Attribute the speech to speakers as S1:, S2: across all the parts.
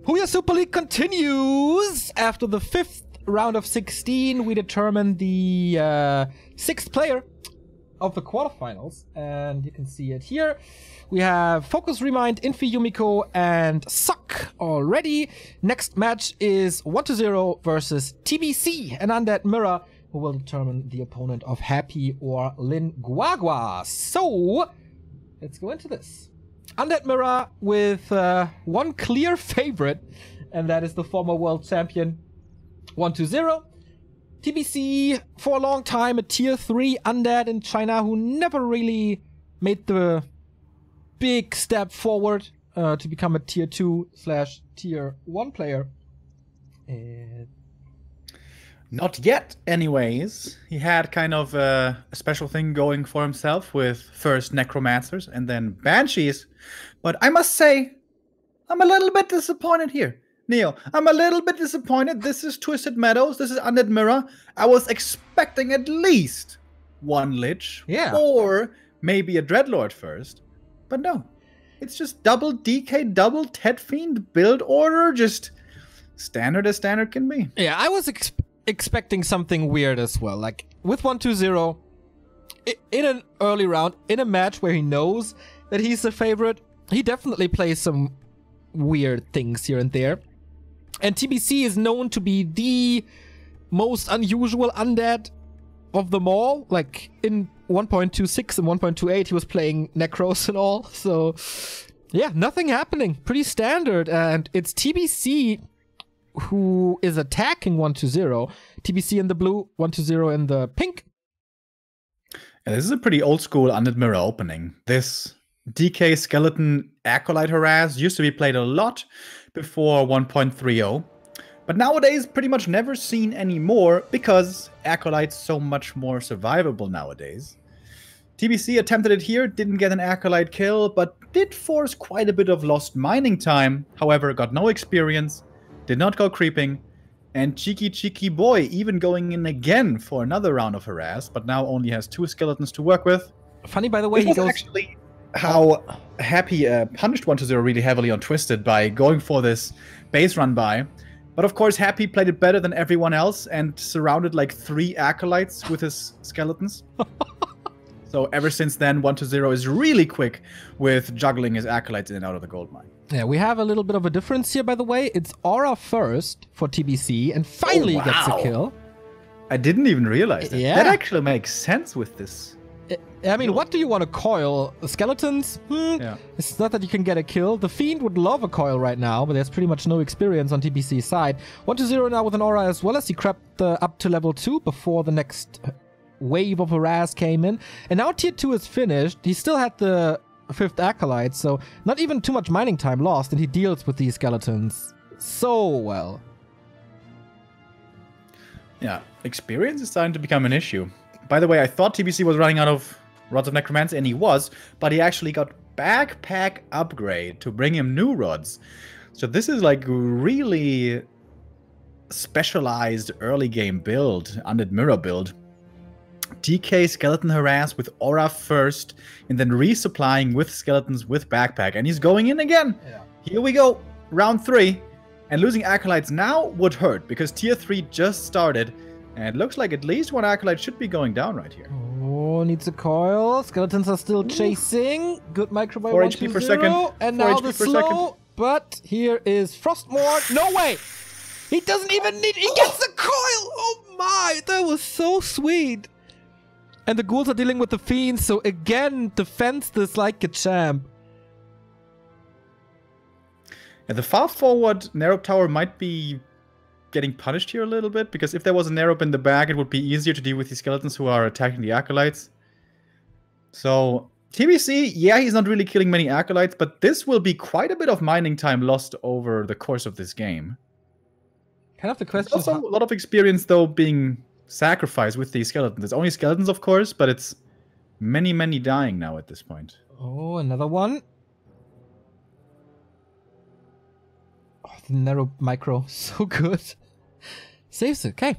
S1: Huya Super League continues. After the 5th round of 16, we determined the 6th player of the quarterfinals. And you can see it here. We have Focus, Remind, Infi, Yumiko, and Suck already. Next match is 1-0 versus TBC, an Undead Mirror, who will determine the opponent of Happy or Lin Guagua. So, let's go into this. Undead Mirror with one clear favorite, and that is the former world champion 1-0. TBC, for a long time, a tier 3 Undead in China who never really made the big step forward to become a tier 2/tier 1 player.
S2: Not yet, anyways. He had kind of a special thing going for himself with first Necromancers and then Banshees. But I must say, I'm a little bit disappointed here. Neo, I'm a little bit disappointed. This is Twisted Meadows. This is Undead Mirror. I was expecting at least one Lich.
S1: Yeah.
S2: Or maybe a Dreadlord first. But no. It's just double DK, double Ted Fiend build order. Just standard as standard can be.
S1: Yeah, I was expecting something weird as well. Like, with 1-2-0, in an early round, in a match where he knows that he's the favorite, he definitely plays some weird things here and there. And TBC is known to be the most unusual undead of them all. Like, in 1.26 and 1.28, he was playing Necros and all. So, yeah, nothing happening. Pretty standard. And it's TBC who is attacking 1-0. TBC in the blue, 1-0 in the pink.
S2: And this is a pretty old school Undead Mirror opening. This DK Skeleton Acolyte Harass used to be played a lot before 1.30. But nowadays, pretty much never seen anymore because Acolyte's so much more survivable nowadays. TBC attempted it here, didn't get an Acolyte kill, but did force quite a bit of lost mining time. However, got no experience, did not go creeping, and Cheeky Boy even going in again for another round of harass, but now only has 2 skeletons to work with.
S1: Funny, by the way,
S2: he goes actually how Happy punished 1-0 really heavily on Twisted by going for this base run by. But of course, Happy played it better than everyone else and surrounded like 3 acolytes with his skeletons. So ever since then, 1-0 is really quick with juggling his acolytes in and out of the gold mine.
S1: Yeah, we have a little bit of a difference here, by the way. It's Aura first for TBC, and finally gets a kill.
S2: I didn't even realize that.
S1: Yeah.
S2: That actually makes sense with this.
S1: I mean, what do you want to coil? Skeletons?
S2: Yeah.
S1: It's not that you can get a kill. The Fiend would love a coil right now, but there's pretty much no experience on TBC's side. 1-0 now with an Aura as well, as he crept up to level 2 before the next wave of harass came in. And now tier 2 is finished. He still had the 5th Acolyte, so not even too much mining time lost, and he deals with these skeletons so well.
S2: Yeah, experience is starting to become an issue. By the way, I thought TBC was running out of Rods of Necromancy, and he was, but he actually got Backpack Upgrade to bring him new rods. So this is like really specialized early game build, Undead Mirror build. DK Skeleton Harass with Aura first, and then resupplying with skeletons with Backpack. And he's going in again. Yeah. Here we go, round 3. And losing Acolytes now would hurt, because tier 3 just started. And it looks like at least one Acolyte should be going down right here.
S1: Oh, needs a coil. Skeletons are still chasing. Good micro by
S2: 4 HP per second.
S1: And now the slow. But here is Frostmourne. No way! He doesn't even need... He gets the coil! Oh my! That was so sweet. And the ghouls are dealing with the fiends, so again, defends this like a champ.
S2: Yeah, the fast forward Narrow Tower might be getting punished here a little bit, because if there was a Narrow in the back, it would be easier to deal with the skeletons who are attacking the Acolytes. So, TBC, yeah, he's not really killing many Acolytes, but this will be quite a bit of mining time lost over the course of this game.
S1: Kind of the question.
S2: Also, a lot of experience, though, being sacrificed with these skeletons. It's only skeletons, of course, but it's many, many dying now at this point.
S1: Oh, another one. Oh, the narrow micro. So good. Saves it. Okay.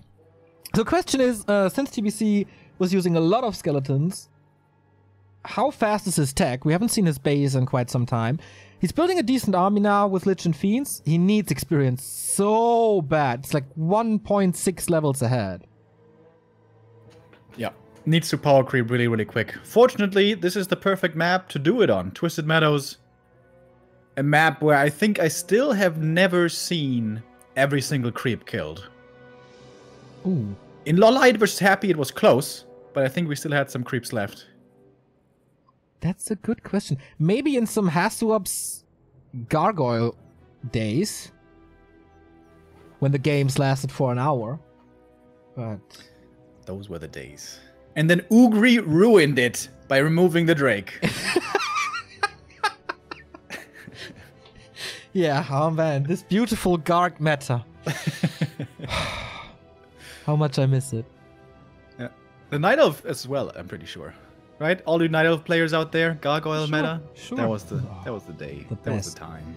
S1: So the question is, since TBC was using a lot of skeletons, how fast is his tech? We haven't seen his base in quite some time. He's building a decent army now with Lich and Fiends. He needs experience so bad. It's like 1.6 levels ahead.
S2: Yeah. Needs to power creep really, really quick. Fortunately, this is the perfect map to do it on. Twisted Meadows. A map where I think I still have never seen every single creep killed.
S1: Ooh.
S2: In Lollite vs. Happy, it was close, but I think we still had some creeps left.
S1: That's a good question. Maybe in some Hasuop's Gargoyle days, when the games lasted for an hour. But
S2: those were the days. And then Ugri ruined it by removing the Drake.
S1: Yeah, oh man, this beautiful Garg meta. How much I miss it.
S2: Yeah. The Night Elf as well, I'm pretty sure. Right? All you Night Elf players out there, Gargoyle meta.
S1: Sure.
S2: That was the day. That was the time.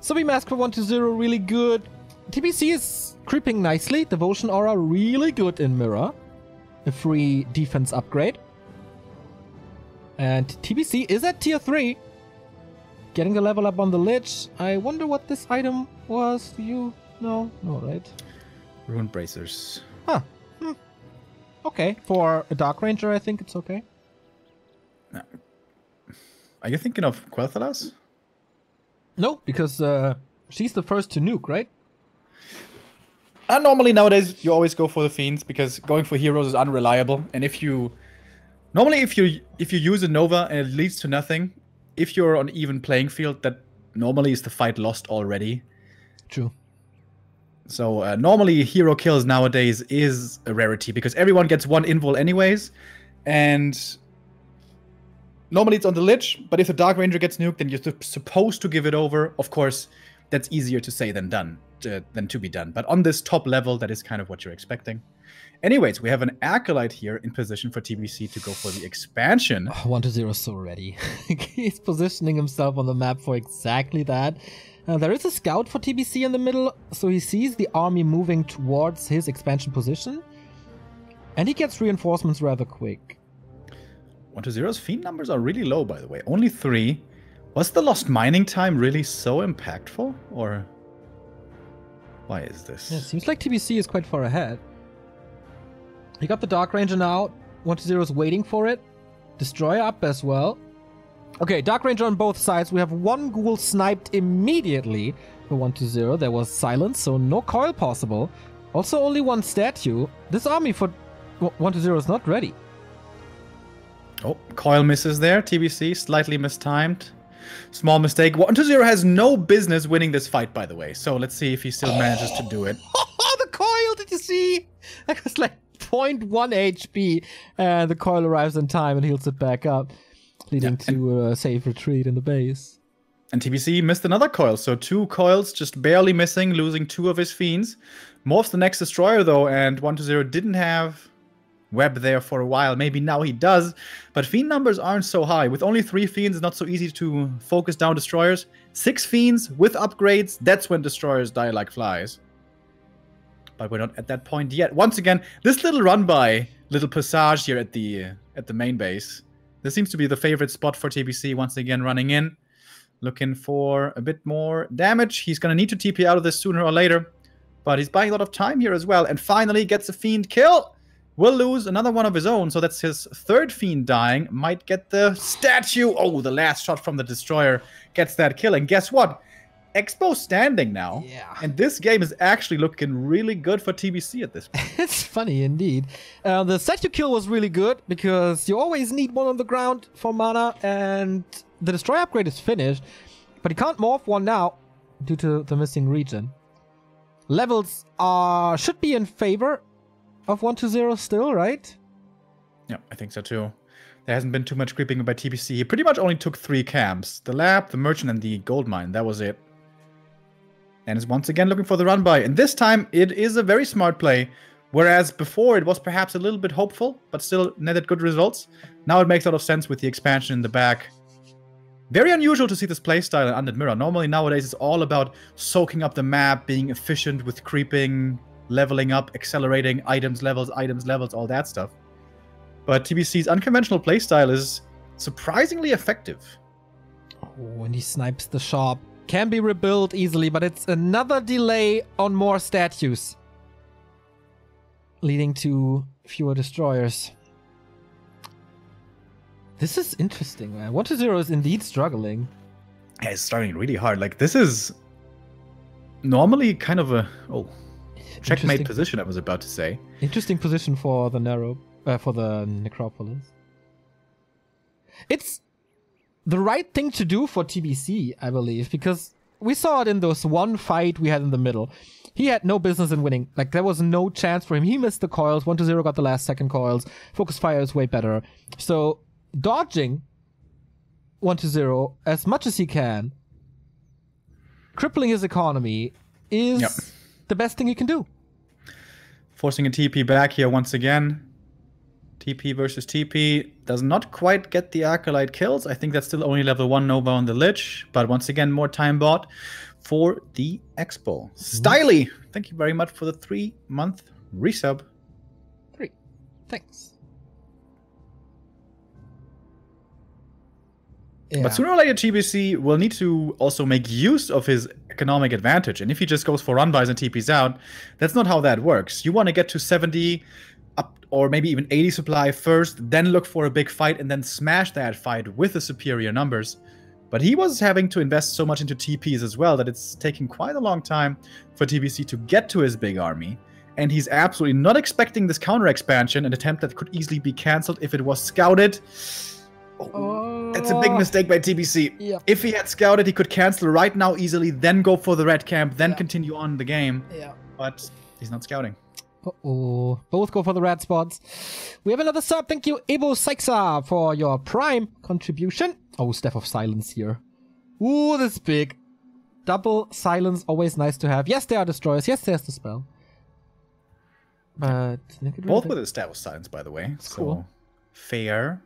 S1: Zombie Mask for 1-0, really good. TBC is creeping nicely. Devotion Aura, really good in Mirror. A free defense upgrade. And TBC is at tier 3. Getting the level up on the Lich. I wonder what this item was. Do you know? No, right?
S2: Ruined Bracers.
S1: Huh. Okay. For a Dark Ranger, I think it's okay.
S2: Are you thinking of Quel'Thalas?
S1: No, because she's the first to nuke, right?
S2: Normally nowadays you always go for the Fiends because going for heroes is unreliable. And if you use a Nova and it leads to nothing, if you're on even playing field, that normally is the fight lost already.
S1: True.
S2: So normally hero kills nowadays is a rarity because everyone gets one invul anyways, and normally it's on the Lich, but if the Dark Ranger gets nuked, then you're supposed to give it over. Of course, that's easier to say than done, than to be done. But on this top level, that is kind of what you're expecting. Anyways, we have an Acolyte here in position for TBC to go for the expansion.
S1: 1-0 is so ready. He's positioning himself on the map for exactly that. There is a scout for TBC in the middle, so he sees the army moving towards his expansion position. And he gets reinforcements rather quick.
S2: 1-0's Fiend numbers are really low, by the way. Only 3. Was the lost mining time really so impactful? Or why is this?
S1: Yeah, it seems like TBC is quite far ahead. He got the Dark Ranger now. 1-0 is waiting for it. Destroyer up as well. Okay, Dark Ranger on both sides. We have one ghoul sniped immediately for 1-0. There was silence, so no coil possible. Also only one statue. This army for 1-0 is not ready.
S2: Oh, coil misses there. TBC slightly mistimed. Small mistake. 1-0 has no business winning this fight, by the way. So let's see if he still manages to do it.
S1: Oh, the coil! Did you see? That was like 0.1 HP. And the coil arrives in time and heals it back up, leading to a safe retreat in the base.
S2: And TBC missed another coil. So 2 coils just barely missing, losing 2 of his Fiends. Morphs the next Destroyer, though, and 1-0 didn't have web there for a while. Maybe now he does, but Fiend numbers aren't so high. With only 3 Fiends, it's not so easy to focus down Destroyers. 6 Fiends with upgrades, that's when Destroyers die like flies. But we're not at that point yet. Once again, this little run-by, little passage here at the main base. This seems to be the favorite spot for TBC, once again running in. Looking for a bit more damage. He's going to need to TP out of this sooner or later, but he's buying a lot of time here as well. And finally gets a Fiend kill. Will lose another one of his own, so that's his 3rd Fiend dying. Might get the statue. Oh, the last shot from the Destroyer gets that kill. And guess what? Expo standing now.
S1: Yeah.
S2: And this game is actually looking really good for TBC at this point.
S1: It's funny indeed. The statue kill was really good because you always need one on the ground for mana, and the Destroyer upgrade is finished, but he can't morph one now due to the missing regen. Levels should be in favor of 1-0 still, right?
S2: Yeah, I think so too. There hasn't been too much creeping by TBC. He pretty much only took 3 camps. The lab, the merchant, and the gold mine. That was it. And is once again looking for the run-by. And this time, it is a very smart play. Whereas before, it was perhaps a little bit hopeful, but still netted good results. Now it makes a lot of sense with the expansion in the back. Very unusual to see this playstyle in Undead Mirror. Normally, nowadays, it's all about soaking up the map, being efficient with creeping, leveling up, accelerating, items, levels, all that stuff. But TBC's unconventional playstyle is surprisingly effective.
S1: Oh, and he snipes the shop. Can be rebuilt easily, but it's another delay on more statues. Leading to fewer destroyers. This is interesting, man. 1-0 is indeed struggling.
S2: Yeah, it's struggling really hard. Like, this is normally kind of a checkmate position, I was about to say.
S1: Interesting position for the necropolis. It's the right thing to do for TBC, I believe, because we saw it in those one fight we had in the middle. He had no business in winning. Like, there was no chance for him. He missed the coils. 1-0 got the last second coils. Focus fire is way better. So, dodging 1-0 as much as he can, crippling his economy, is the best thing he can do.
S2: Forcing a TP back here once again. TP versus TP does not quite get the Acolyte kills. I think that's still only level 1 Nova on the Lich. But once again, more time bought for the Expo. Styly! Thank you very much for the 3-month resub.
S1: 3. Thanks. Yeah.
S2: But sooner or later, TBC will need to also make use of his economic advantage. And if he just goes for run buys and TPs out, that's not how that works. You want to get to 70 up, or maybe even 80 supply first, then look for a big fight and then smash that fight with the superior numbers. But he was having to invest so much into TPs as well that it's taking quite a long time for TBC to get to his big army. And he's absolutely not expecting this counter expansion, an attempt that could easily be cancelled if it was scouted. That's a big mistake by TBC.
S1: Yeah.
S2: If he had scouted, he could cancel right now easily, then go for the red camp, then continue on the game.
S1: Yeah.
S2: But he's not scouting.
S1: Uh-oh. Both go for the red spots. We have another sub. Thank you, eer0, for your prime contribution. Oh, Staff of Silence here. Ooh, this is big. Double silence, always nice to have. Yes, there are destroyers. Yes, there's the spell. But
S2: both with a Staff of Silence, by the way. So
S1: cool.
S2: Fair.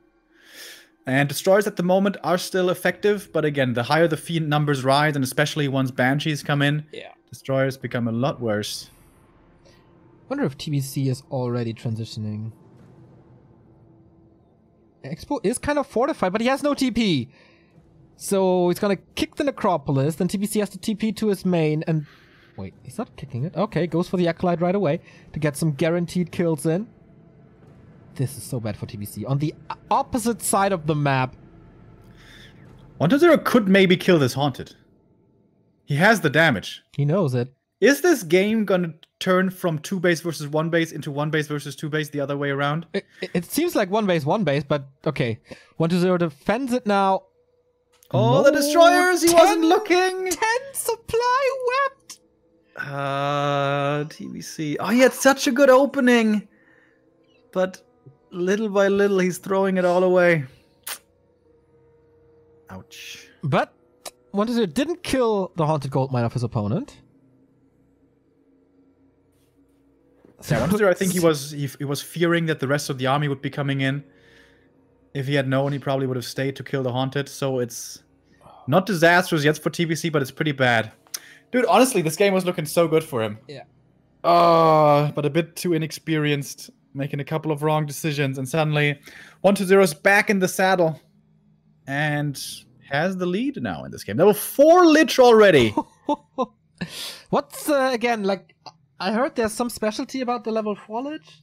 S2: And destroyers at the moment are still effective, but again, the higher the fiend numbers rise, and especially once banshees come in, destroyers become a lot worse.
S1: Wonder if TBC is already transitioning. Expo is kind of fortified, but he has no TP. So he's gonna kick the necropolis, then TBC has to TP to his main, and wait, he's not kicking it. Okay, goes for the Acolyte right away to get some guaranteed kills in. This is so bad for TBC. On the opposite side of the map.
S2: 1-0 could maybe kill this Haunted. He has the damage.
S1: He knows it.
S2: Is this game gonna turn from 2 base versus 1 base into 1 base versus 2 base the other way around?
S1: It seems like 1 base, but okay. 1-0 defends it now.
S2: Oh, the destroyers! He wasn't looking!
S1: 10 supply wept!
S2: TBC. Oh, he had such a good opening! But little by little, he's throwing it all away. Ouch.
S1: But 1-0 didn't kill the Haunted Goldmine of his opponent.
S2: Yeah, 1-0, I think he was fearing that the rest of the army would be coming in. If he had known, he probably would have stayed to kill the Haunted. So it's not disastrous yet for TBC, but it's pretty bad. Dude, honestly, this game was looking so good for him.
S1: Yeah.
S2: But a bit too inexperienced, making a couple of wrong decisions, and suddenly 1-0 is back in the saddle and has the lead now in this game. Level 4 Lich already.
S1: What's again, like, I heard there's some specialty about the level 4 Lich?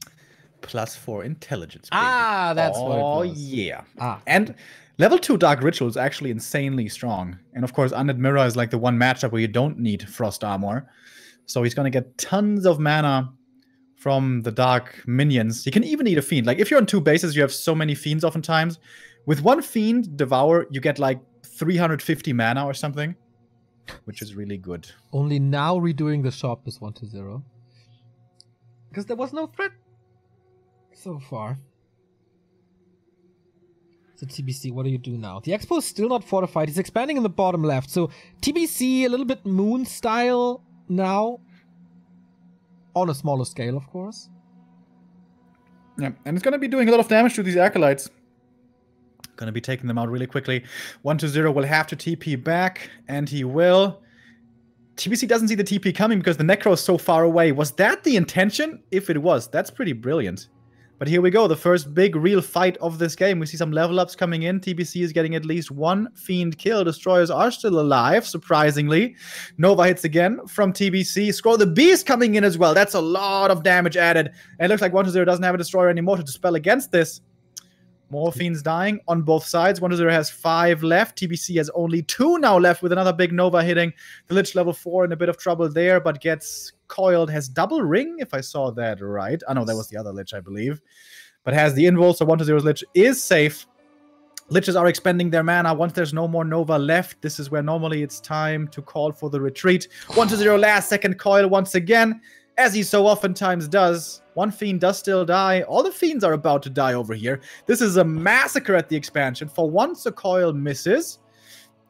S2: +4 intelligence. Baby.
S1: Ah, that's what it was.
S2: Oh, yeah. And level 2 Dark Ritual is actually insanely strong. And of course, Undead Mirror is like the one matchup where you don't need Frost Armor. So he's going to get tons of mana from the Dark minions. He can even need a Fiend. Like, if you're on 2 bases, you have so many Fiends oftentimes. With one Fiend Devour, you get like 350 mana or something. Which is really good.
S1: Only now redoing the shop is 1-0. Because there was no threat so far. So TBC, what do you do now? The Expo is still not fortified. He's expanding in the bottom left. So TBC, a little bit Moon style now. On a smaller scale, of course.
S2: Yeah, and it's going to be doing a lot of damage to these Acolytes. Going to be taking them out really quickly. 1-0 will have to TP back, and he will. TBC doesn't see the TP coming because the Necro is so far away. Was that the intention? If it was, that's pretty brilliant. But here we go, the first big real fight of this game. We see some level ups coming in. TBC is getting at least one Fiend kill. Destroyers are still alive, surprisingly. Nova hits again from TBC. Scroll the Beast coming in as well. That's a lot of damage added. And it looks like 1-0 doesn't have a Destroyer anymore to dispel against this. More Fiends dying on both sides. 1-0 has 5 left. TBC has only 2 now left with another big Nova hitting. The Lich level 4 in a bit of trouble there, but gets coiled. Has double ring, if I saw that right. Oh, no, that was the other Lich, I believe. But has the invul, so 1-0's Lich is safe. Liches are expending their mana once there's no more Nova left. This is where normally it's time to call for the retreat. 1-0 last second coil once again, as he so oftentimes does. One Fiend does still die. All the Fiends are about to die over here. This is a massacre at the expansion. For once, a coil misses.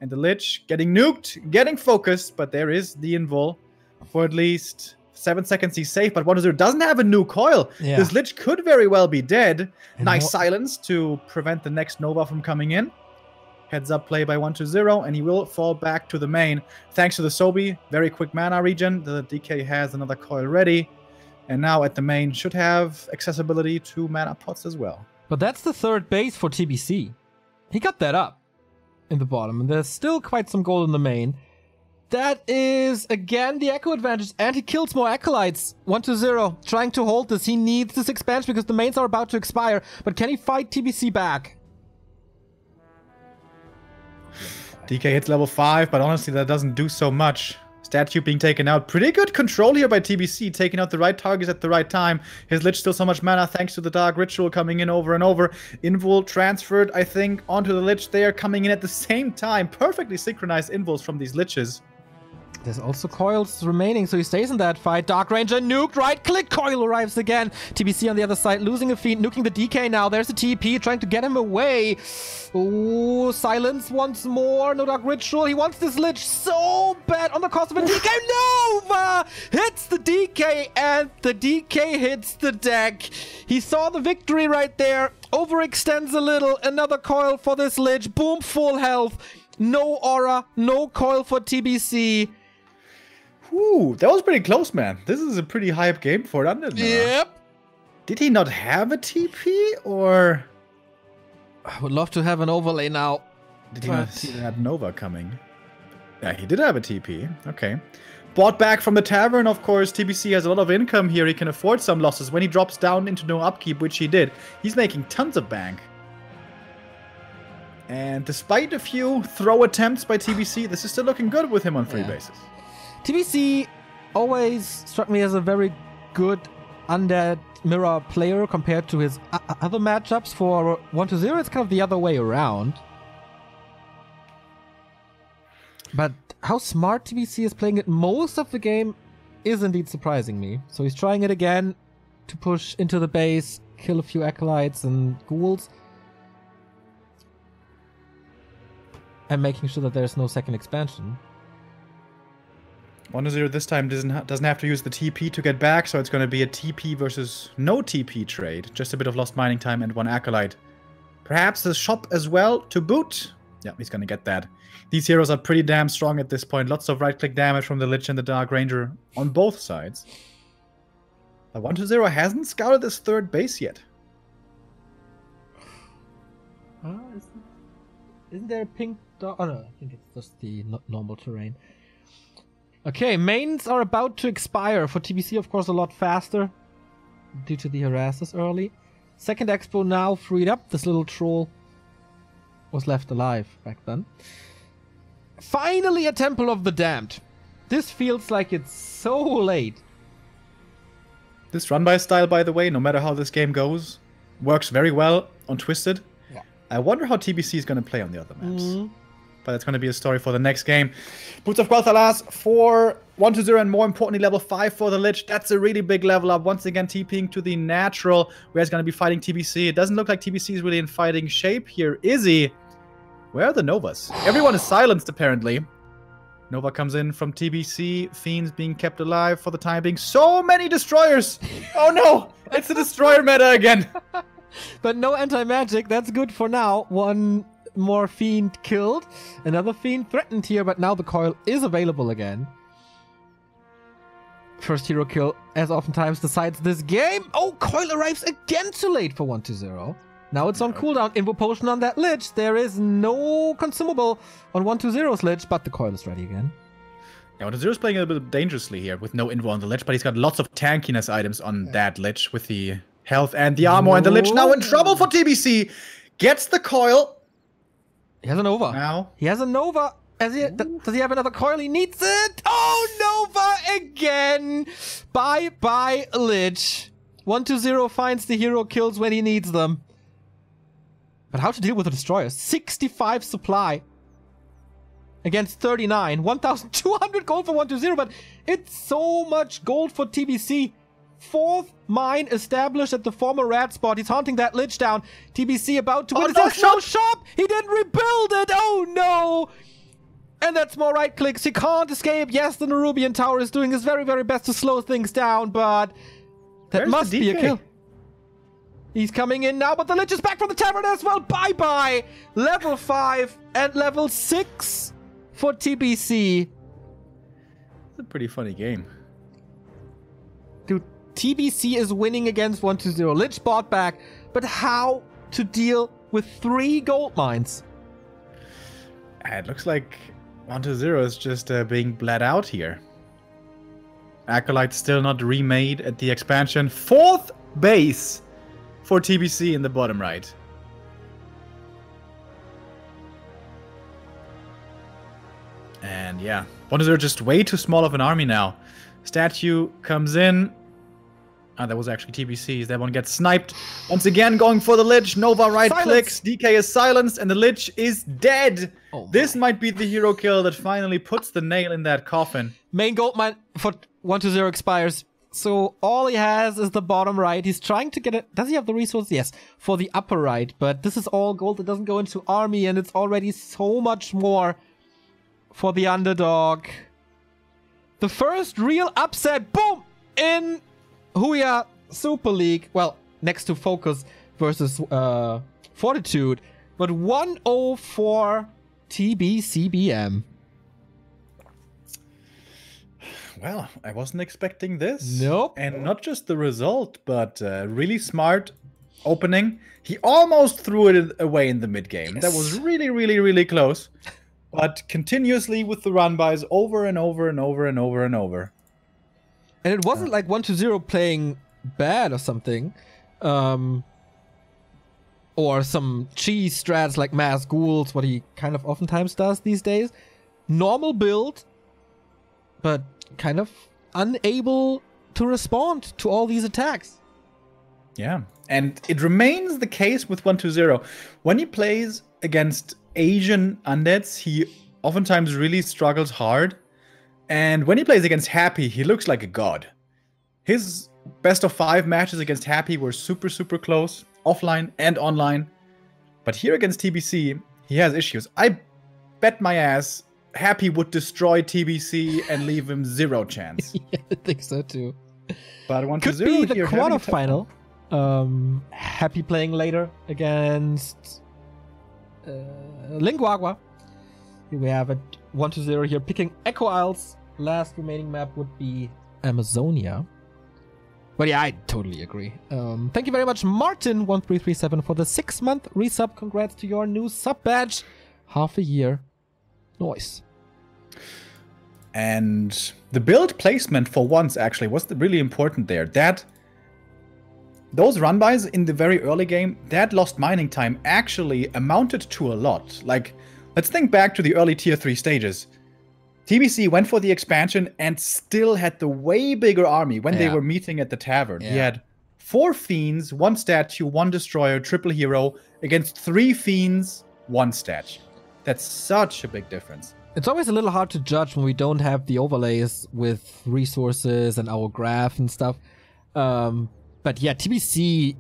S2: And the Lich getting nuked, getting focused, but there is the invul. For at least 7 seconds, he's safe, but 1-0 doesn't have a new coil. Yeah. This Lich could very well be dead. And nice silence to prevent the next Nova from coming in. Heads up play by 1-0, and he will fall back to the main. Thanks to the Sobi, very quick mana regen. The DK has another coil ready. And now at the main should have accessibility to mana pots as well.
S1: But that's the third base for TBC. He got that up in the bottom, and there's still quite some gold in the main. That is, again, the Echo advantage, and he kills more Acolytes. 1-0, trying to hold this. He needs this expansion because the mains are about to expire. But can he fight TBC back?
S2: DK hits level 5, but honestly that doesn't do so much. Statue being taken out. Pretty good control here by TBC, taking out the right targets at the right time. His Lich still so much mana thanks to the Dark Ritual coming in over and over. Invul transferred, I think, onto the Lich there, coming in at the same time. Perfectly synchronized Invuls from these Liches.
S1: There's also coils remaining, so he stays in that fight. Dark Ranger nuked, right-click, coil arrives again. TBC on the other side, losing a Fiend, nuking the DK now. There's a TP, trying to get him away. Oh, silence once more. No Dark Ritual. He wants this Lich so bad on the cost of a DK. Nova hits the DK, and the DK hits the deck. He saw the victory right there. Overextends a little. Another coil for this Lich. Boom, full health. No aura, no coil for TBC.
S2: Ooh, that was pretty close, man. This is a pretty hype game for Undead.
S1: Yep.
S2: Did he not have a TP, or?
S1: I would love to have an overlay now.
S2: Did he not see that Nova coming? Yeah, he did have a TP. Okay. Bought back from the tavern, of course. TBC has a lot of income here. He can afford some losses. When he drops down into no upkeep, which he did, he's making tons of bank. And despite a few throw attempts by TBC, this is still looking good with him on 3 bases.
S1: TBC always struck me as a very good Undead Mirror player compared to his other matchups. For 1-0, it's kind of the other way around. But how smart TBC is playing it most of the game is indeed surprising me. So he's trying it again to push into the base, kill a few Acolytes and Ghouls. And making sure that there's no second expansion.
S2: 1-0 this time doesn't have to use the TP to get back, so it's going to be a TP versus no TP trade. Just a bit of lost mining time and 1 Acolyte. Perhaps the shop as well to boot. Yeah, he's going to get that. These heroes are pretty damn strong at this point. Lots of right-click damage from the Lich and the Dark Ranger on both sides. But 1-0 hasn't scouted this 3rd base yet.
S1: Isn't there a pink dot? Oh no, I think it's just the normal terrain. Okay, mains are about to expire. For TBC, of course, a lot faster due to the harasses early. Second expo now freed up. This little troll was left alive back then. Finally, a Temple of the Damned. This feels like it's so late.
S2: This run-by style, by the way, no matter how this game goes, works very well on Twisted. Yeah. I wonder how TBC is going to play on the other maps. But it's going to be a story for the next game. Boots of Quel'Thalas for 1-0, and more importantly, level 5 for the Lich. That's a really big level up. Once again, TPing to the natural, where he's going to be fighting TBC. It doesn't look like TBC is really in fighting shape here, is he? Where are the Novas? Everyone is silenced, apparently. Nova comes in from TBC. Fiends being kept alive for the time being. So many destroyers! Oh no! It's the destroyer meta again!
S1: But no anti-magic. That's good for now. One more Fiend killed. Another Fiend threatened here, but now the coil is available again. first hero kill, as oftentimes decides this game. Oh, coil arrives again too late for 120. Now it's on cooldown. Invo potion on that Lich. There is no consumable on 120's Lich, but the coil is ready again.
S2: Yeah, 120 is playing a little bit dangerously here with no Invo on the Lich, but he's got lots of tankiness items on that Lich with the health and the armor, and the Lich now in trouble for TBC. Gets the coil.
S1: He has a Nova.
S2: Now.
S1: He has a Nova. Does he have another coil? He needs it. Oh, Nova again. Bye-bye, Lich. 120 finds the hero kills when he needs them. But how to deal with the Destroyer? 65 supply against 39. 1,200 gold for 120, but it's so much gold for TBC. 4th mine established at the former rat spot. He's hunting that Lich down. TBC about to win. There's no shop. He didn't rebuild it. Oh, no. And that's more right clicks. He can't escape. Yes, the Nerubian Tower is doing his very, very best to slow things down, but that must be a kill. He's coming in now, but the Lich is back from the tavern as well. Bye-bye. Level 5 and level 6 for TBC.
S2: It's a pretty funny game.
S1: Dude, TBC is winning against 120. Lich bought back, but how to deal with 3 gold mines?
S2: It looks like 120 is just being bled out here. Acolyte still not remade at the expansion. 4th base for TBC in the bottom right. And yeah, 120 just way too small of an army now. Statue comes in. Ah, that was actually TBC's. That one gets sniped. Once again, going for the Lich. Nova right clicks. DK is silenced, and the Lich is dead. Oh, this might be the hero kill that finally puts the nail in that coffin.
S1: Main gold mine for 120 expires. So all he has is the bottom right. He's trying to get it. Does he have the resources? Yes, for the upper right. But this is all gold that doesn't go into army, and it's already so much more for the underdog. The first real upset, boom, in Huya Super League. Well, next to Focus versus Fortitude. But 1-0 for TBCBM.
S2: Well, I wasn't expecting this.
S1: Nope.
S2: And not just the result, but really smart opening. He almost threw it away in the mid-game. Yes. That was really, really, really close. But continuously with the run-bys over and over and over and over and over.
S1: And it wasn't like 120 playing bad or something. Or some cheese strats like Mass Ghouls, what he kind of oftentimes does these days. Normal build, but kind of unable to respond to all these attacks.
S2: Yeah, and it remains the case with 120. When he plays against Asian undeads, he oftentimes really struggles hard. And when he plays against Happy, he looks like a god. His best of 5 matches against Happy were super, super close, offline and online. But here against TBC, he has issues. I bet my ass Happy would destroy TBC and leave him 0 chance.
S1: Yeah, I think so too.
S2: But 120
S1: could be the quarterfinal. Happy playing later against Linguagua. Here we have a 120 here picking Echo Isles. Last remaining map would be Amazonia. But yeah, I totally agree. Thank you very much, Martin1337, for the 6-month resub. Congrats to your new sub badge. Half a year. Nice.
S2: And the build placement for once actually was really important there. Those run-bys in the very early game, that lost mining time actually amounted to a lot. Like, let's think back to the early tier 3 stages. TBC went for the expansion and still had the way bigger army when they were meeting at the tavern. He had 4 fiends, 1 statue, 1 destroyer, triple hero against 3 fiends, 1 statue. That's such a big difference.
S1: It's always a little hard to judge when we don't have the overlays with resources and our graph and stuff. But yeah, TBC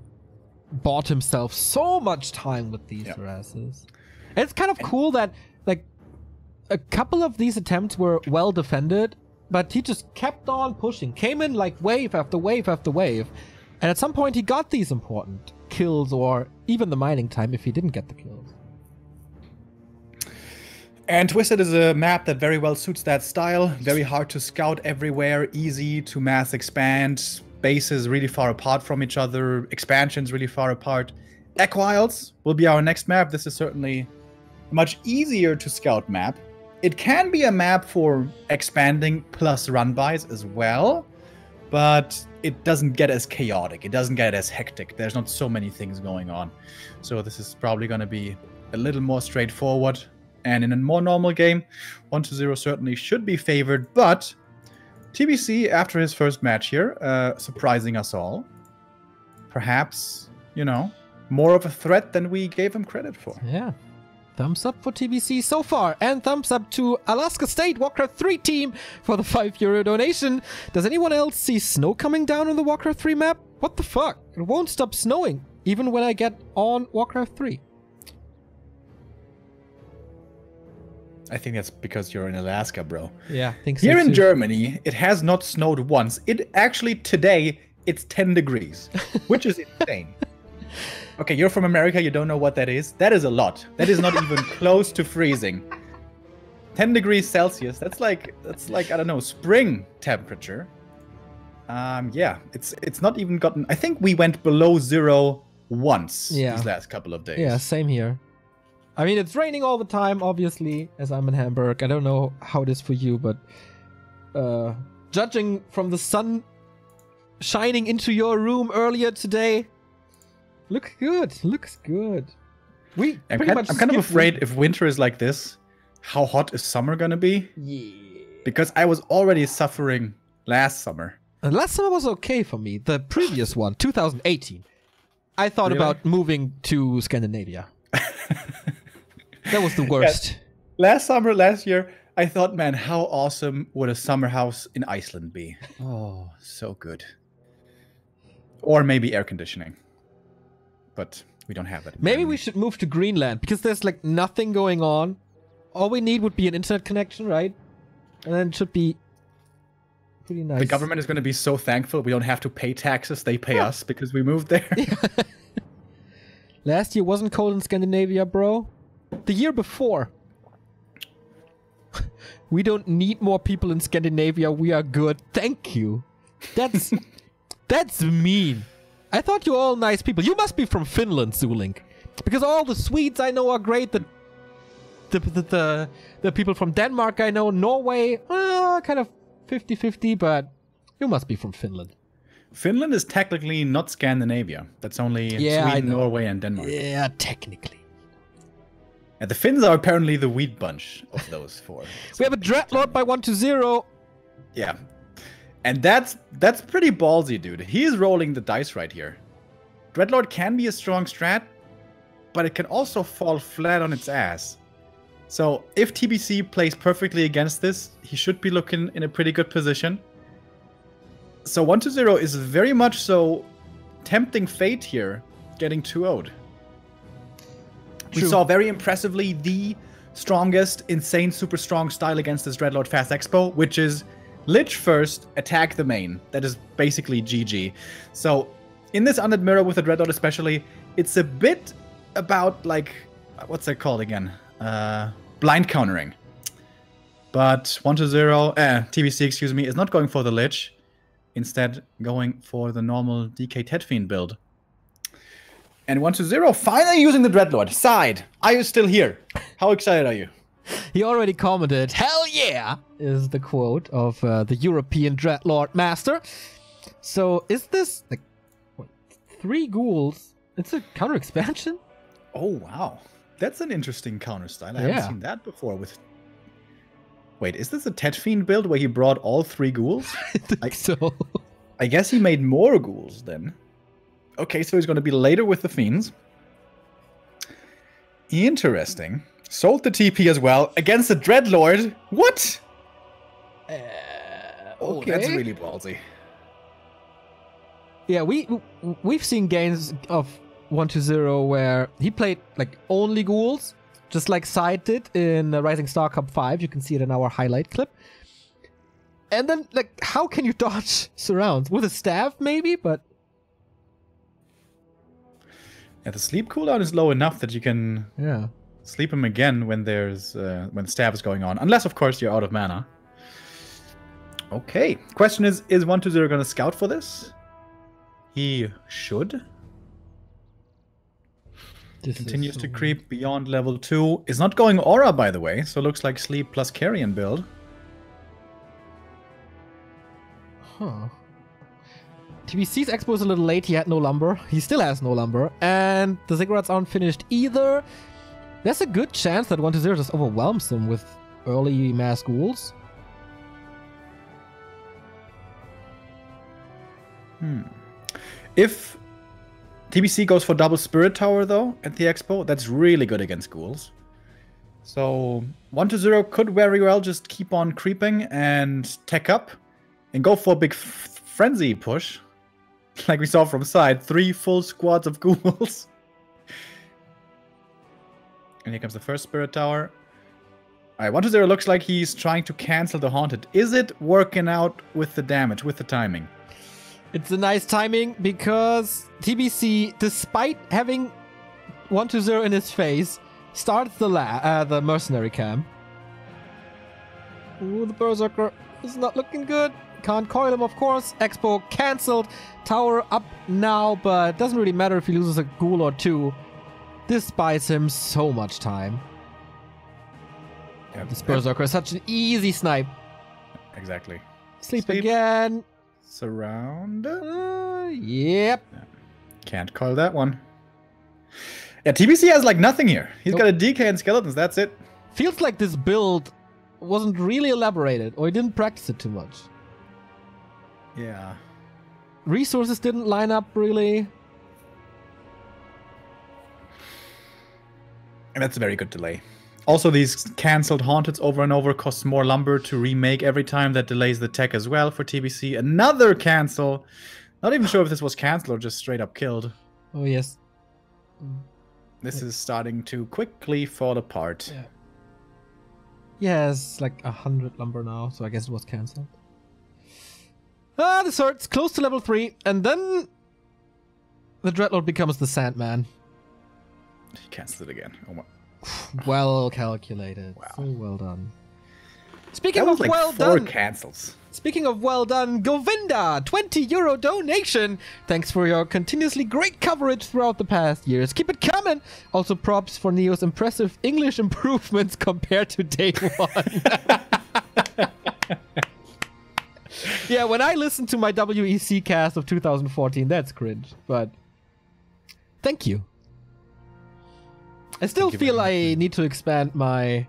S1: bought himself so much time with these harasses. And it's kind of cool that, like, a couple of these attempts were well defended, but he just kept on pushing. Came in like wave after wave after wave. And at some point he got these important kills or even the mining time if he didn't get the kills.
S2: And Twisted is a map that very well suits that style. Very hard to scout everywhere, easy to mass expand, bases really far apart from each other, expansions really far apart. Echo Isles will be our next map. This is certainly a much easier to scout map. It can be a map for expanding plus run-bys as well, but it doesn't get as chaotic. It doesn't get as hectic. There's not so many things going on. So this is probably going to be a little more straightforward. And in a more normal game, 1-0 certainly should be favored. But TBC, after his first match here, surprising us all. Perhaps, you know, more of a threat than we gave him credit for.
S1: Yeah. Thumbs up for TBC so far. And thumbs up to Alaska State Warcraft 3 team for the €5 donation. Does anyone else see snow coming down on the Warcraft 3 map? What the fuck? It won't stop snowing, even when I get on Warcraft 3.
S2: I think that's because you're in Alaska, bro.
S1: Yeah, I think so.
S2: Here in
S1: too.
S2: Germany, it has not snowed once. It actually, today, it's 10 degrees, which is insane. Okay, you're from America, you don't know what that is. That is a lot. That is not even close to freezing. 10 degrees Celsius, that's like, I don't know, spring temperature. Yeah, it's not even gotten, I think we went below 0 once these last couple of days.
S1: Yeah, same here. I mean, it's raining all the time, obviously, as I'm in Hamburg. I don't know how it is for you, but judging from the sun shining into your room earlier today, looks good.
S2: I'm kind of afraid if winter is like this, how hot is summer gonna be?
S1: Yeah.
S2: Because I was already suffering last summer.
S1: And last summer was okay for me. The previous one, 2018, I thought about moving to Scandinavia. That was the worst.
S2: Yeah. Last year, I thought, man, how awesome would a summer house in Iceland be? Oh, so good. Or maybe air conditioning. But we don't have that.
S1: Maybe we should move to Greenland, because there's like nothing going on. All we need would be an internet connection, right? And then it should be pretty nice.
S2: The government is going to be so thankful we don't have to pay taxes. They pay us because we moved there.
S1: Last year wasn't cold in Scandinavia, bro. The year before. We don't need more people in Scandinavia. We are good. Thank you. That's that's mean. I thought you were all nice people. You must be from Finland, Zulink. Because all the Swedes I know are great. The people from Denmark I know, Norway, kind of 50-50, but you must be from Finland.
S2: Finland is technically not Scandinavia. That's only Sweden, Norway, and Denmark.
S1: Yeah, technically.
S2: And the Finns are apparently the weed bunch of those four.
S1: We have a Dreadlord by 1-0.
S2: Yeah. And that's pretty ballsy, dude. He is rolling the dice right here. Dreadlord can be a strong strat, but it can also fall flat on its ass. So if TBC plays perfectly against this, he should be looking in a pretty good position. So 1-0 is very much so tempting fate here, getting 2-0'd. We saw very impressively the strongest, insane, super strong style against this Dreadlord Fast Expo, which is Lich first, attack the main. That is basically GG. So in this Undead Mirror with the Dreadlord especially, it's a bit about, like, what's that called again? Blind countering. But 1-0, TBC, excuse me, is not going for the Lich. Instead, going for the normal DK Tedfiend build. And 1-0, finally using the Dreadlord. Side, are you still here? How excited are you?
S1: He already commented, "Hell yeah!" is the quote of the European Dreadlord Master. So is this, like, what, 3 ghouls? It's a counter expansion?
S2: Oh, wow. That's an interesting counter style. I haven't seen that before. Wait, is this a Tedfiend build where he brought all 3 ghouls?
S1: I think so.
S2: I guess he made more ghouls then. Okay, so he's going to be later with the Fiends. Interesting. Sold the TP as well against the Dreadlord. What? Oh, that's really ballsy.
S1: Yeah, we've seen games of 1-0 where he played like only ghouls, just like Side did in Rising Star Cup 5. You can see it in our highlight clip. And then, like, how can you dodge surrounds? With a staff, maybe, but...
S2: Yeah, the sleep cooldown is low enough that you can Sleep him again when there's when the staff is going on. Unless, of course, you're out of mana. Okay. Question is 120 going to scout for this? He should. This continues to creep beyond level 2. Is not going aura, by the way, so looks like sleep plus carrion build.
S1: Huh. TBC's expo is a little late. He had no lumber. He still has no lumber. And the ziggurats aren't finished either. There's a good chance that 120 just overwhelms them with early mass ghouls.
S2: If TBC goes for double spirit tower, though, at the expo, that's really good against ghouls. So 120 could very well just keep on creeping and tech up and go for a big frenzy push. Like we saw from side, 3 full squads of ghouls. And here comes the first spirit tower. Alright, 120 looks like he's trying to cancel the haunted. Is it working out with the damage, with the timing?
S1: It's a nice timing because TBC, despite having 120 in his face, starts the mercenary camp. Ooh, the berserker is not looking good. Can't coil him, of course. Expo cancelled. Tower up now, but doesn't really matter if he loses a ghoul or 2. This buys him so much time. This berserker is such an easy snipe.
S2: Exactly.
S1: Sleep again.
S2: Surround.
S1: Yep.
S2: Can't call that one. Yeah, TBC has like nothing here. He's got a DK and skeletons, that's it.
S1: Feels like this build wasn't really elaborated, or he didn't practice it too much.
S2: Yeah.
S1: Resources didn't line up really.
S2: And that's a very good delay. Also, these cancelled haunteds over and over cost more lumber to remake every time. That delays the tech as well for TBC. Another cancel. Not even sure if this was cancelled or just straight up killed.
S1: Oh, yes.
S2: This is starting to quickly fall apart.
S1: Yeah. Yeah, it's like 100 lumber now, so I guess it was cancelled. Ah, this hurts. Close to level 3, and then the Dreadlord becomes the Sandman.
S2: He cancelled it again. Oh my.
S1: Well calculated.
S2: Wow.
S1: So well done. Speaking
S2: that
S1: of
S2: was like
S1: well
S2: 4
S1: done.
S2: cancels.
S1: Speaking of well done, Govinda, €20 donation. Thanks for your continuously great coverage throughout the past years. Keep it coming. Also props for Neo's impressive English improvements compared to day 1. Yeah, when I listen to my WEC cast of 2014, that's cringe. But thank you. I still feel I need to expand my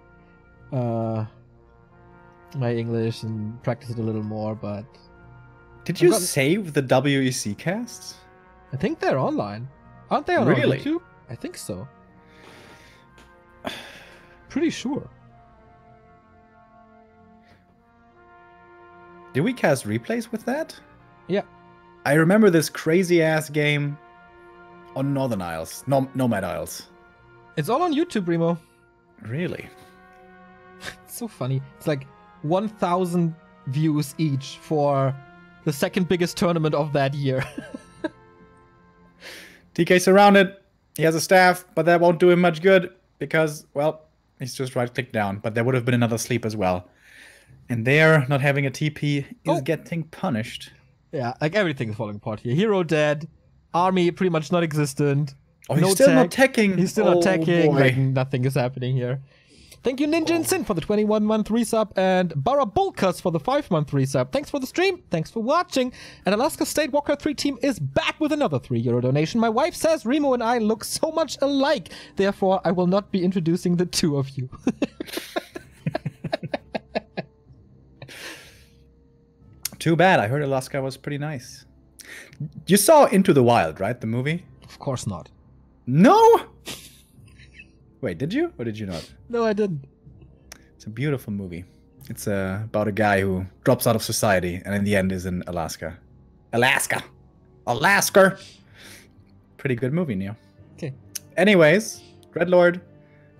S1: my English and practice it a little more, but...
S2: Did you save the WEC casts?
S1: I think they're online. Aren't they on YouTube? I think so. Pretty sure.
S2: Did we cast replays with that?
S1: Yeah.
S2: I remember this crazy-ass game on Northern Isles. Nomad Isles.
S1: It's all on YouTube, Remo.
S2: Really?
S1: It's so funny. It's like 1,000 views each for the second biggest tournament of that year.
S2: TK surrounded. He has a staff, but that won't do him much good because, well, he's just right-clicked down. But there would have been another sleep as well. And there, not having a TP is getting punished.
S1: Yeah, like everything is falling apart here. Hero dead. Army pretty much not existent.
S2: Oh, he's still not teching.
S1: He's still not teching. Like, nothing is happening here. Thank you, Ninja and Sin, for the 21-month resub, and Barabulkas for the 5-month resub. Thanks for the stream. Thanks for watching. And Alaska State Warcraft 3 team is back with another €3 donation. My wife says Remo and I look so much alike. Therefore, I will not be introducing the two of you.
S2: Too bad. I heard Alaska was pretty nice. You saw Into the Wild, right? The movie?
S1: Of course not.
S2: No? Wait, did you? Or did you not?
S1: No, I didn't.
S2: It's a beautiful movie. It's about a guy who drops out of society and in the end is in Alaska. Alaska! Pretty good movie, Neo.
S1: Okay.
S2: Anyways, Dreadlord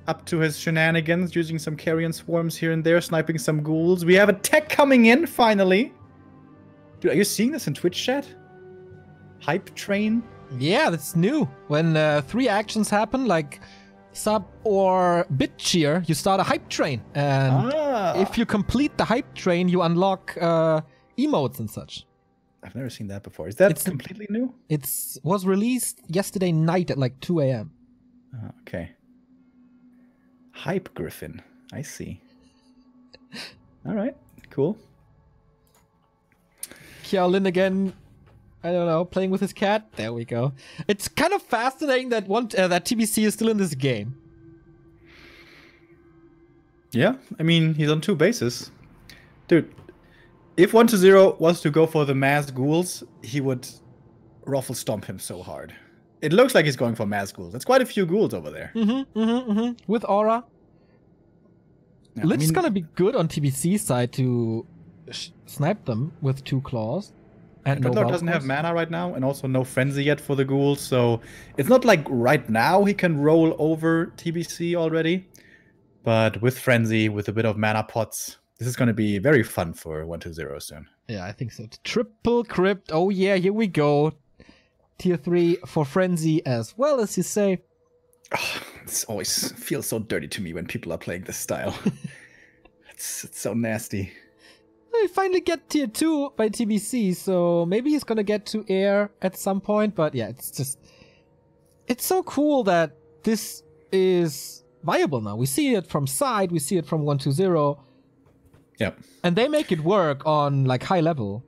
S2: up to his shenanigans, using some carrion swarms here and there, sniping some ghouls. We have a tech coming in, finally. Dude, are you seeing this in Twitch chat? Hype train?
S1: Yeah, that's new. When 3 actions happen, like sub or bit cheer, you start a hype train. And if you complete the hype train, you unlock emotes and such.
S2: I've never seen that before. Is that completely new?
S1: It was released yesterday night at like 2 a.m.
S2: Okay. Hype Griffin. I see. All right. Cool.
S1: Xiaolin again, I don't know, playing with his cat. There we go. It's kind of fascinating that that TBC is still in this game.
S2: Yeah, I mean, he's on 2 bases. Dude, if 1-0 was to go for the mass ghouls, he would ruffle stomp him so hard. It looks like he's going for mass ghouls. That's quite a few ghouls over there.
S1: With aura.
S2: Yeah,
S1: Lich is gonna be good on TBC side to snipe them with 2 claws. And no
S2: Dreadlord doesn't have mana right now, and also no frenzy yet for the ghouls, so it's not like right now he can roll over TBC already. But with frenzy, with a bit of mana pots, this is going to be very fun for 1-0 soon.
S1: Yeah, I think so. Triple crypt. Oh yeah, here we go. Tier 3 for frenzy as well, as you say.
S2: Oh, it always feels so dirty to me when people are playing this style. It's so nasty.
S1: We finally get tier 2 by TBC, so maybe he's gonna get to air at some point, but yeah, it's so cool that this is viable now. We see it from side, we see it from 1-0.
S2: Yep.
S1: And they make it work on like high level.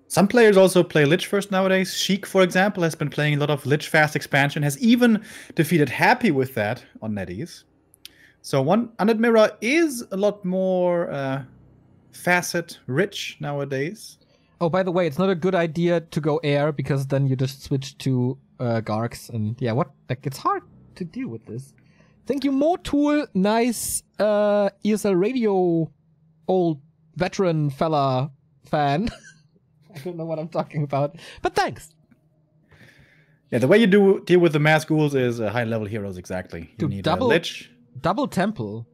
S2: Some players also play Lich first nowadays. Sheik, for example, has been playing a lot of Lich fast expansion, has even defeated Happy with that on NetEase. So Undead Mirror is a lot more facet rich nowadays.
S1: Oh, by the way, it's not a good idea to go air because then you just switch to Garks, and yeah, it's hard to deal with this. Thank you, Motool. Nice eer0 radio old veteran fella fan. I don't know what I'm talking about, but thanks.
S2: Yeah, the way you deal with the mass ghouls is high level heroes exactly. You need a Lich.
S1: Double temple.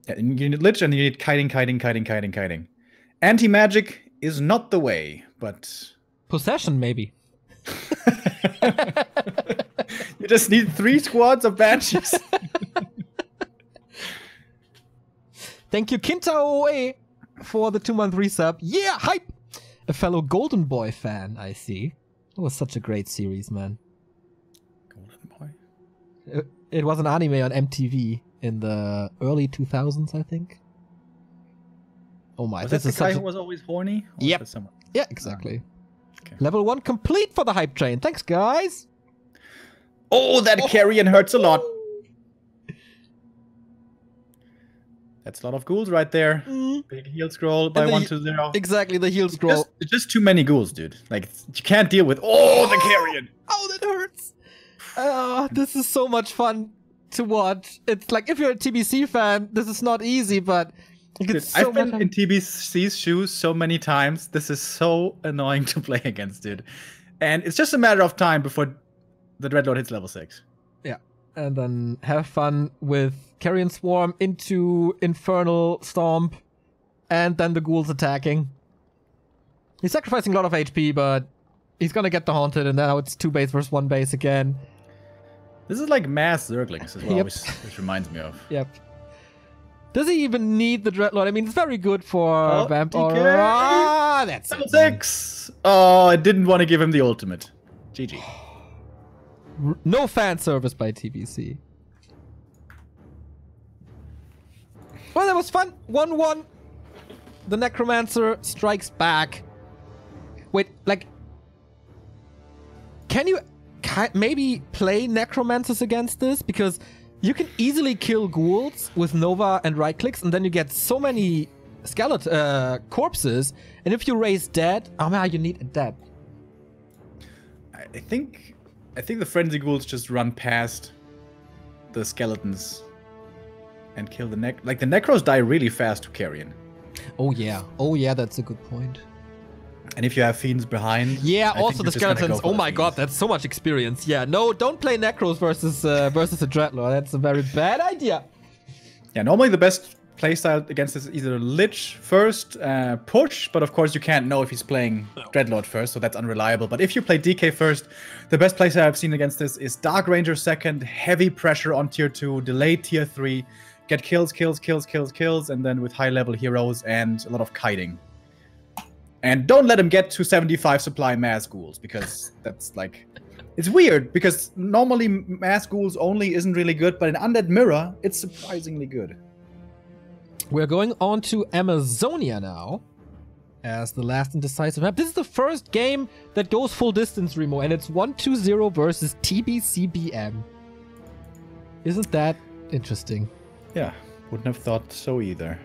S2: Yeah, you need Lich and you need kiting. Anti-magic is not the way, but...
S1: Possession, maybe.
S2: You just need 3 squads of banshees.
S1: Thank you, Kintaoe, for the 2-month resub. Yeah, hype! A fellow Golden Boy fan, I see. It was such a great series, man.
S2: Golden Boy?
S1: It was an anime on MTV in the early 2000s, I think. Oh my,
S2: this is the guy who was always horny?
S1: Yep. Yeah, exactly. Okay. Level 1 complete for the hype train. Thanks, guys.
S2: Oh, that carrion hurts a lot. That's a lot of ghouls right there. Big heal scroll by 1-0.
S1: Exactly, the heal scroll.
S2: It's just too many ghouls, dude. Like, you can't deal with... Oh, the carrion!
S1: Oh, that hurts. This is so much fun to watch. It's like, if you're a TBC fan, this is not easy, but...
S2: Dude, I've been in TBC's shoes so many times. This is so annoying to play against, dude. And it's just a matter of time before the Dreadlord hits level 6.
S1: Yeah. And then have fun with Carrion Swarm into Infernal Stomp. And then the ghouls attacking. He's sacrificing a lot of HP, but he's gonna get the Haunted, and now it's 2 base versus 1 base again.
S2: This is like mass Zerglings as well, which reminds me of.
S1: Yep. Does he even need the Dreadlord? I mean, it's very good for Vampire. That's
S2: level 6! Oh, I didn't want to give him the ultimate. GG.
S1: No fan service by TBC. Well, that was fun. 1-1. The Necromancer strikes back. Wait, like... Can you maybe play Necromancers against this? Because... You can easily kill ghouls with Nova and right clicks, and then you get so many corpses. And if you raise dead, oh man, you need a dead.
S2: I think the frenzy ghouls just run past the skeletons and kill the like the necros die really fast to carrion.
S1: Oh yeah, that's a good point.
S2: And if you have fiends behind,
S1: yeah, also the skeletons. Oh my god, that's so much experience. Yeah, no, don't play necros versus a Dreadlord. That's a very bad idea.
S2: Yeah, normally the best playstyle against this is either Lich first, push, but of course you can't know if he's playing Dreadlord first, so that's unreliable. But if you play DK first, the best playstyle I've seen against this is Dark Ranger second, heavy pressure on tier 2, delayed tier 3, get kills, and then with high-level heroes and a lot of kiting. And don't let him get to 75 supply mass ghouls, because that's like... It's weird, because normally mass ghouls only isn't really good, but in Undead Mirror, it's surprisingly good.
S1: We're going on to Amazonia now, as the last and decisive map. This is the first game that goes full distance, Remo, and it's 1-2-0 versus TBCBM. Isn't that interesting?
S2: Yeah, wouldn't have thought so either.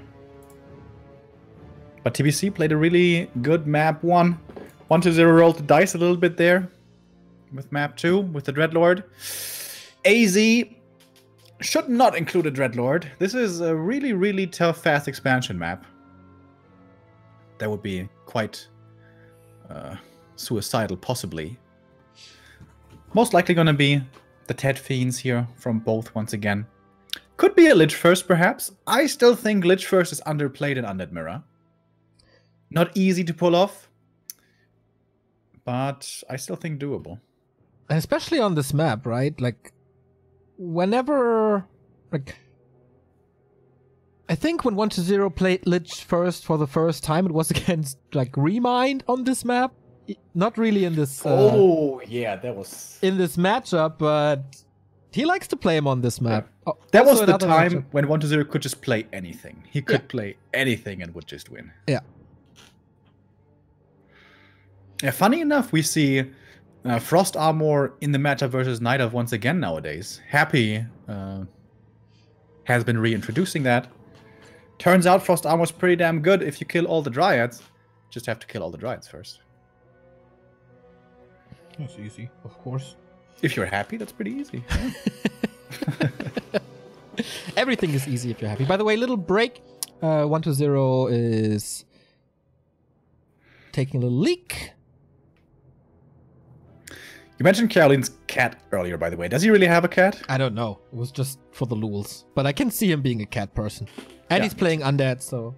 S2: But TBC played a really good map 1. 1-2-0 rolled the dice a little bit there. With map 2, with the Dreadlord. AZ should not include a Dreadlord. This is a really, really tough fast expansion map. That would be quite suicidal, possibly. Most likely going to be the Ted Fiends here from both once again. Could be a Lich first, perhaps. I still think Lich first is underplayed in Undead Mirror. Not easy to pull off, but I still think doable.
S1: And especially on this map, right? Like, whenever... like, I think when 1-2-0 played Lich first for the first time, it was against, like, Remind on this map. Not really in this...
S2: oh, yeah, that was...
S1: in this matchup, but he likes to play him on this map.
S2: Yeah. That was
S1: Also
S2: the time
S1: matchup.
S2: when 1-2-0 could just play anything. He could play anything and would just win.
S1: Yeah.
S2: Yeah, funny enough, we see Frost Armor in the matchup versus Night Elf once again nowadays. Happy has been reintroducing that. Turns out Frost Armor is pretty damn good if you kill all the Dryads. Just have to kill all the Dryads first.
S1: That's easy, of course.
S2: If you're happy, that's pretty easy. Yeah.
S1: Everything is easy if you're happy. By the way, little break. 1-2-0 is taking a little leak.
S2: You mentioned Caroline's cat earlier, by the way. Does he really have a cat?
S1: I don't know. It was just for the lulz. But I can see him being a cat person. And
S2: Yeah.
S1: he's playing undead, so...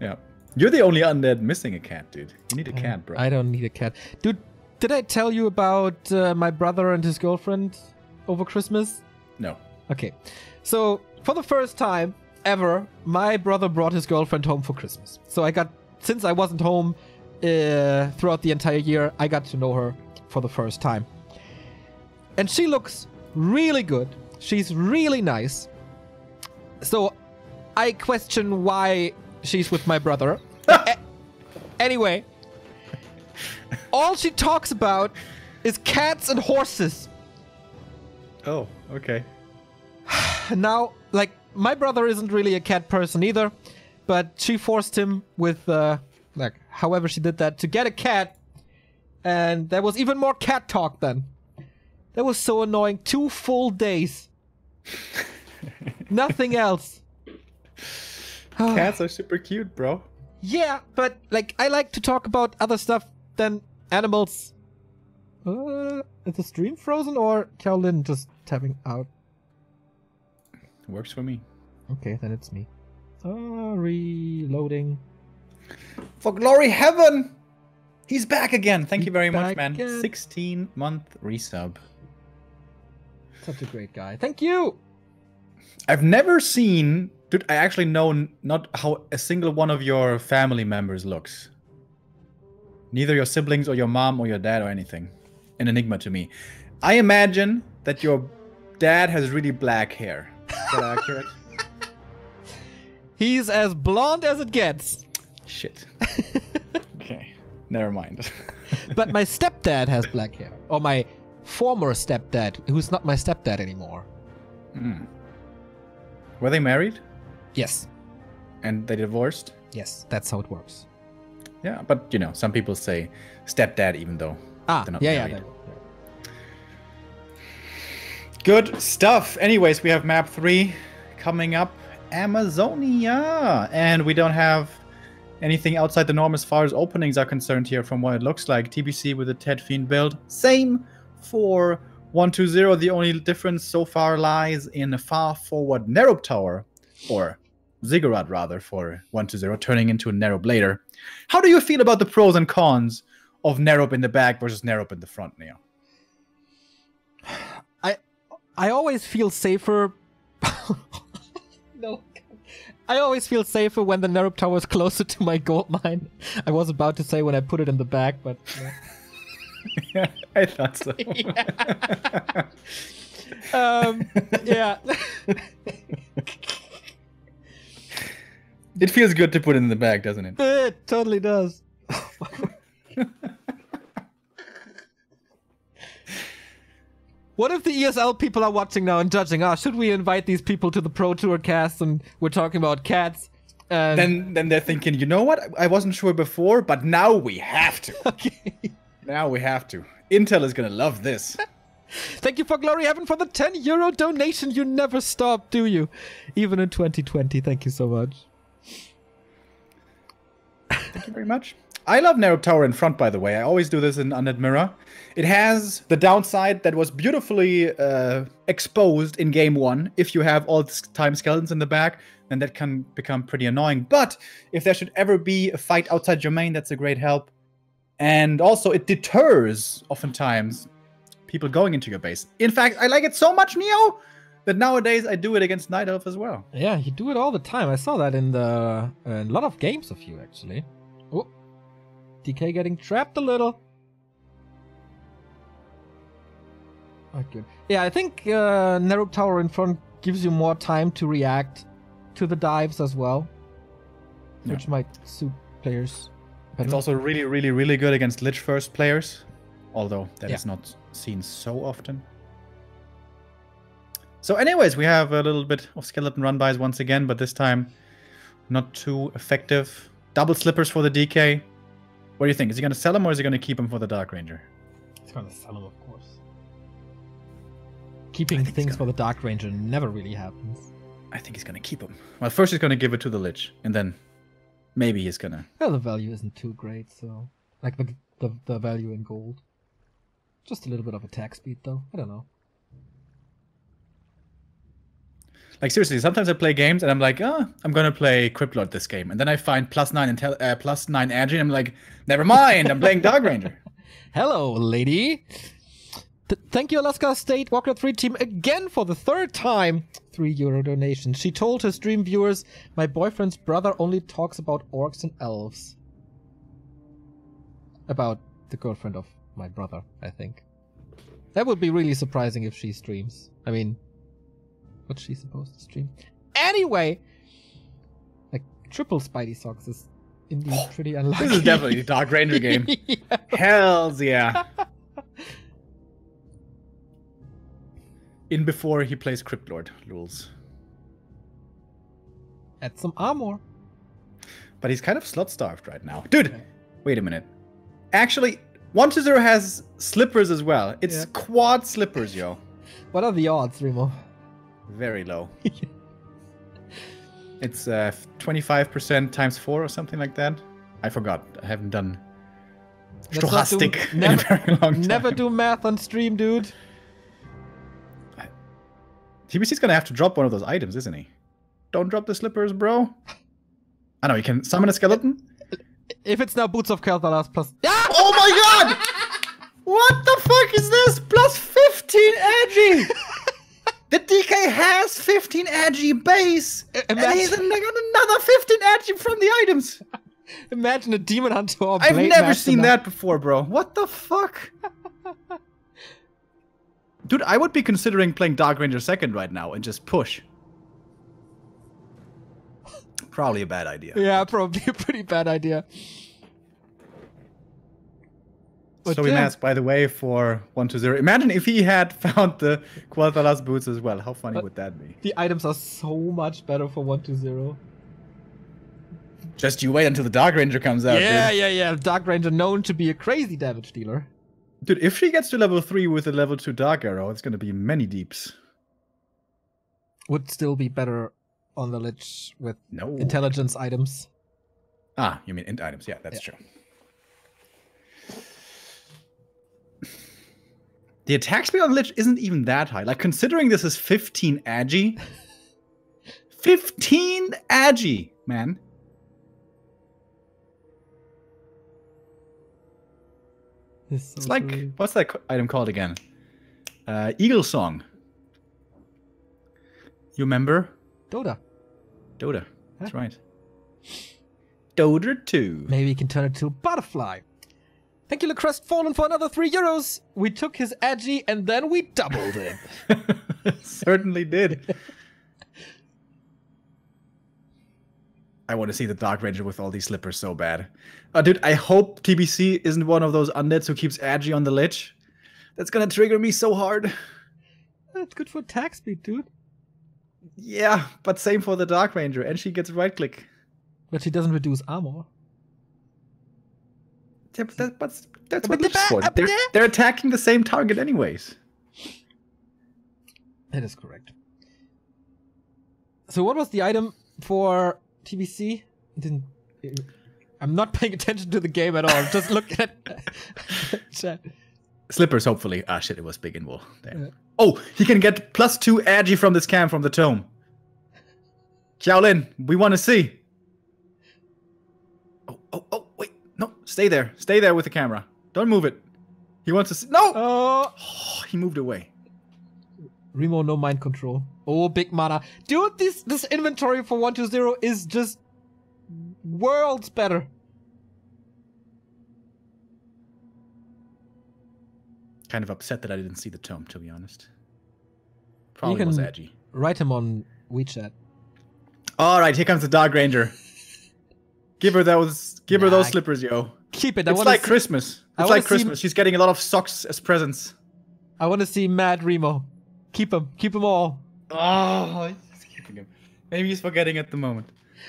S2: Yeah. You're the only undead missing a cat, dude. You need a cat, bro.
S1: I don't need a cat. Dude, did I tell you about my brother and his girlfriend over Christmas?
S2: No.
S1: Okay. So, for the first time ever, my brother brought his girlfriend home for Christmas. So I got... Since I wasn't home throughout the entire year, I got to know her for the first time. And she looks really good. She's really nice. So, I question why she's with my brother. Anyway, all she talks about is cats and horses.
S2: Oh, okay.
S1: Now, like, my brother isn't really a cat person either, but she forced him with, like, however she did that, to get a cat. And there was even more cat talk then. That was so annoying. 2 full days. Nothing else.
S2: Cats are super cute, bro.
S1: Yeah, but, like, I like to talk about other stuff than animals. Is the stream frozen or Carolyn just tapping out?
S2: Works for me.
S1: Okay, then it's me. Reloading.
S2: For glory heaven! He's back again. Thank you very much,
S1: Back
S2: man.
S1: again.
S2: 16-month resub.
S1: Such a great guy. Thank you!
S2: I've never seen... Dude, I actually know not how a single one of your family members looks. Neither your siblings or your mom or your dad or anything. An enigma to me. I imagine that your dad has really black hair. Is that accurate?
S1: He's as blonde as it gets.
S2: Shit. Okay. Never mind.
S1: But my stepdad has black hair. Or my former stepdad, who's not my stepdad anymore.
S2: Mm. Were they married?
S1: Yes.
S2: And they divorced?
S1: Yes, that's how it works.
S2: Yeah, but you know, some people say stepdad even though they're not married.
S1: Yeah.
S2: Good stuff. Anyways, we have map 3 coming up. Amazonia. And we don't have anything outside the norm as far as openings are concerned here from what it looks like. TBC with a Ted Fiend build. Same for 1-2-0. The only difference so far lies in a far forward Nerup Tower. Or Ziggurat rather, for 1-0, turning into a Narrow Blader. How do you feel about the pros and cons of Narrow in the back versus Narrow in the front, Neo?
S1: I always feel safer. No. I always feel safer when the Nerub tower is closer to my gold mine. I was about to say when I put it in the back, but...
S2: Yeah, I thought so.
S1: Yeah.
S2: It feels good to put it in the bag, doesn't it?
S1: It totally does. What if the ESL people are watching now and judging? Should we invite these people to the Pro Tour cast and we're talking about cats?
S2: Then they're thinking, you know what? I wasn't sure before, but now we have to.
S1: Okay.
S2: Now we have to. Intel is gonna love this.
S1: Thank you for Glory Heaven for the €10 donation. You never stop, do you? Even in 2020. Thank you so much.
S2: Thank you very much. I love Narrow Tower in front, by the way. I always do this in Undead Mirror. It has the downside that was beautifully exposed in Game 1. If you have all the time skeletons in the back, then that can become pretty annoying. But if there should ever be a fight outside your main, that's a great help. And also, it deters, oftentimes, people going into your base. In fact, I like it so much, Neo, that nowadays I do it against Night Elf as well.
S1: Yeah, you do it all the time. I saw that in a lot of games of you, actually. Oh, DK getting trapped a little. Oh, good. Yeah, I think Narrow Tower in front gives you more time to react to the dives as well, which might suit players better.
S2: It's also really, really, really good against Lich first players, although that is not seen so often. So anyways, we have a little bit of skeleton run-bys once again, but this time not too effective. Double slippers for the DK. What do you think? Is he going to sell them or is he going to keep them for the Dark Ranger?
S1: He's going to sell them, of course. Keeping things for the Dark Ranger never really happens.
S2: I think he's going to keep them. Well, first he's going to give it to the Lich, and then maybe he's going to...
S1: Well, the value isn't too great, so... Like the value in gold. Just a little bit of attack speed, though. I don't know.
S2: Like, seriously, sometimes I play games and I'm like, oh, I'm going to play Cryptlord this game. And then I find +9 +9 and I'm like, never mind, I'm playing Dark Ranger.
S1: Hello, lady. Thank you, Alaska State Warcraft 3 team, again for the third time. €3 donation. She told her stream viewers, my boyfriend's brother only talks about orcs and elves. About the girlfriend of my brother, I think. That would be really surprising if she streams. I mean, what's she supposed to stream? Anyway! Like, triple Spidey socks is indeed pretty unlucky.
S2: This is definitely a Dark Ranger game.
S1: Yeah.
S2: Hells yeah. In before he plays Cryptlord rules.
S1: Add some armor.
S2: But he's kind of slot-starved right now. Dude, wait a minute. Actually, 1-0 has slippers as well. It's quad slippers, yo.
S1: What are the odds, Remo?
S2: Very low. It's 25% times 4 or something like that. I forgot. I haven't done stochastic in a very long time.
S1: Never do math on stream, dude.
S2: TBC's gonna have to drop one of those items, isn't he? Don't drop the slippers, bro. I know, you can summon a skeleton.
S1: If it's now Boots of Kel'Thuzad plus...
S2: Oh my god! What the fuck is this? Plus 15 edgy! The DK has 15 edgy base! And he's got another 15 edgy from the items!
S1: Imagine a Demon Hunter or
S2: I've never seen that before, bro. What the fuck? Dude, I would be considering playing Dark Ranger 2nd right now and just push. Probably a bad idea.
S1: Yeah, probably a pretty bad idea. But
S2: so we asked, by the way, for 1-0. Imagine if he had found the Quel'Thalas boots as well. How funny would that be?
S1: The items are so much better for 1-0.
S2: Just you wait until the Dark Ranger comes out.
S1: Yeah. Dark Ranger known to be a crazy damage dealer.
S2: Dude, if she gets to level 3 with a level 2 Dark Arrow, it's going to be many deeps.
S1: Would still be better on the Lich with intelligence items.
S2: Ah, you mean int items. Yeah, that's true. The attack speed on Lich isn't even that high. Like, considering this is 15 agi, 15 agi, man. It's like, what's that item called again? Eagle Song. You remember?
S1: Dota.
S2: Dota. That's right. Dota 2.
S1: Maybe you can turn it to a butterfly. Thank you, LaCrest Fallen, for another €3. We took his agi and then we doubled it.
S2: Certainly did. I want to see the Dark Ranger with all these slippers so bad. Dude, I hope TBC isn't one of those undeads who keeps agi on the lich. That's gonna trigger me so hard.
S1: It's good for attack speed, dude.
S2: Yeah, but same for the Dark Ranger, and she gets right click.
S1: But she doesn't reduce armor.
S2: Yeah, but that's what it's for. They're attacking the same target anyways.
S1: That is correct. So what was the item for TBC? I'm not paying attention to the game at all. Just look at chat.
S2: Slippers, hopefully. Ah, shit, it was big invul. Yeah. Oh, he can get +2 agi from this cam from the tome. Xiaolin, we want to see. Oh, wait. No, stay there. Stay there with the camera. Don't move it. He wants to see. No! Oh, he moved away.
S1: Remo, no mind control. Oh, big mana. Dude, this inventory for 120 is just worlds better.
S2: Kind of upset that I didn't see the tome, to be honest. Probably was agi.
S1: Write him on WeChat.
S2: All right, here comes the Dark Ranger. Give her those slippers, yo.
S1: Keep it.
S2: It's like Christmas. It's like Christmas. She's getting a lot of socks as presents.
S1: I want to see Mad Remo. Keep him. Keep them all.
S2: Oh, he's keeping him. Maybe he's forgetting at the moment.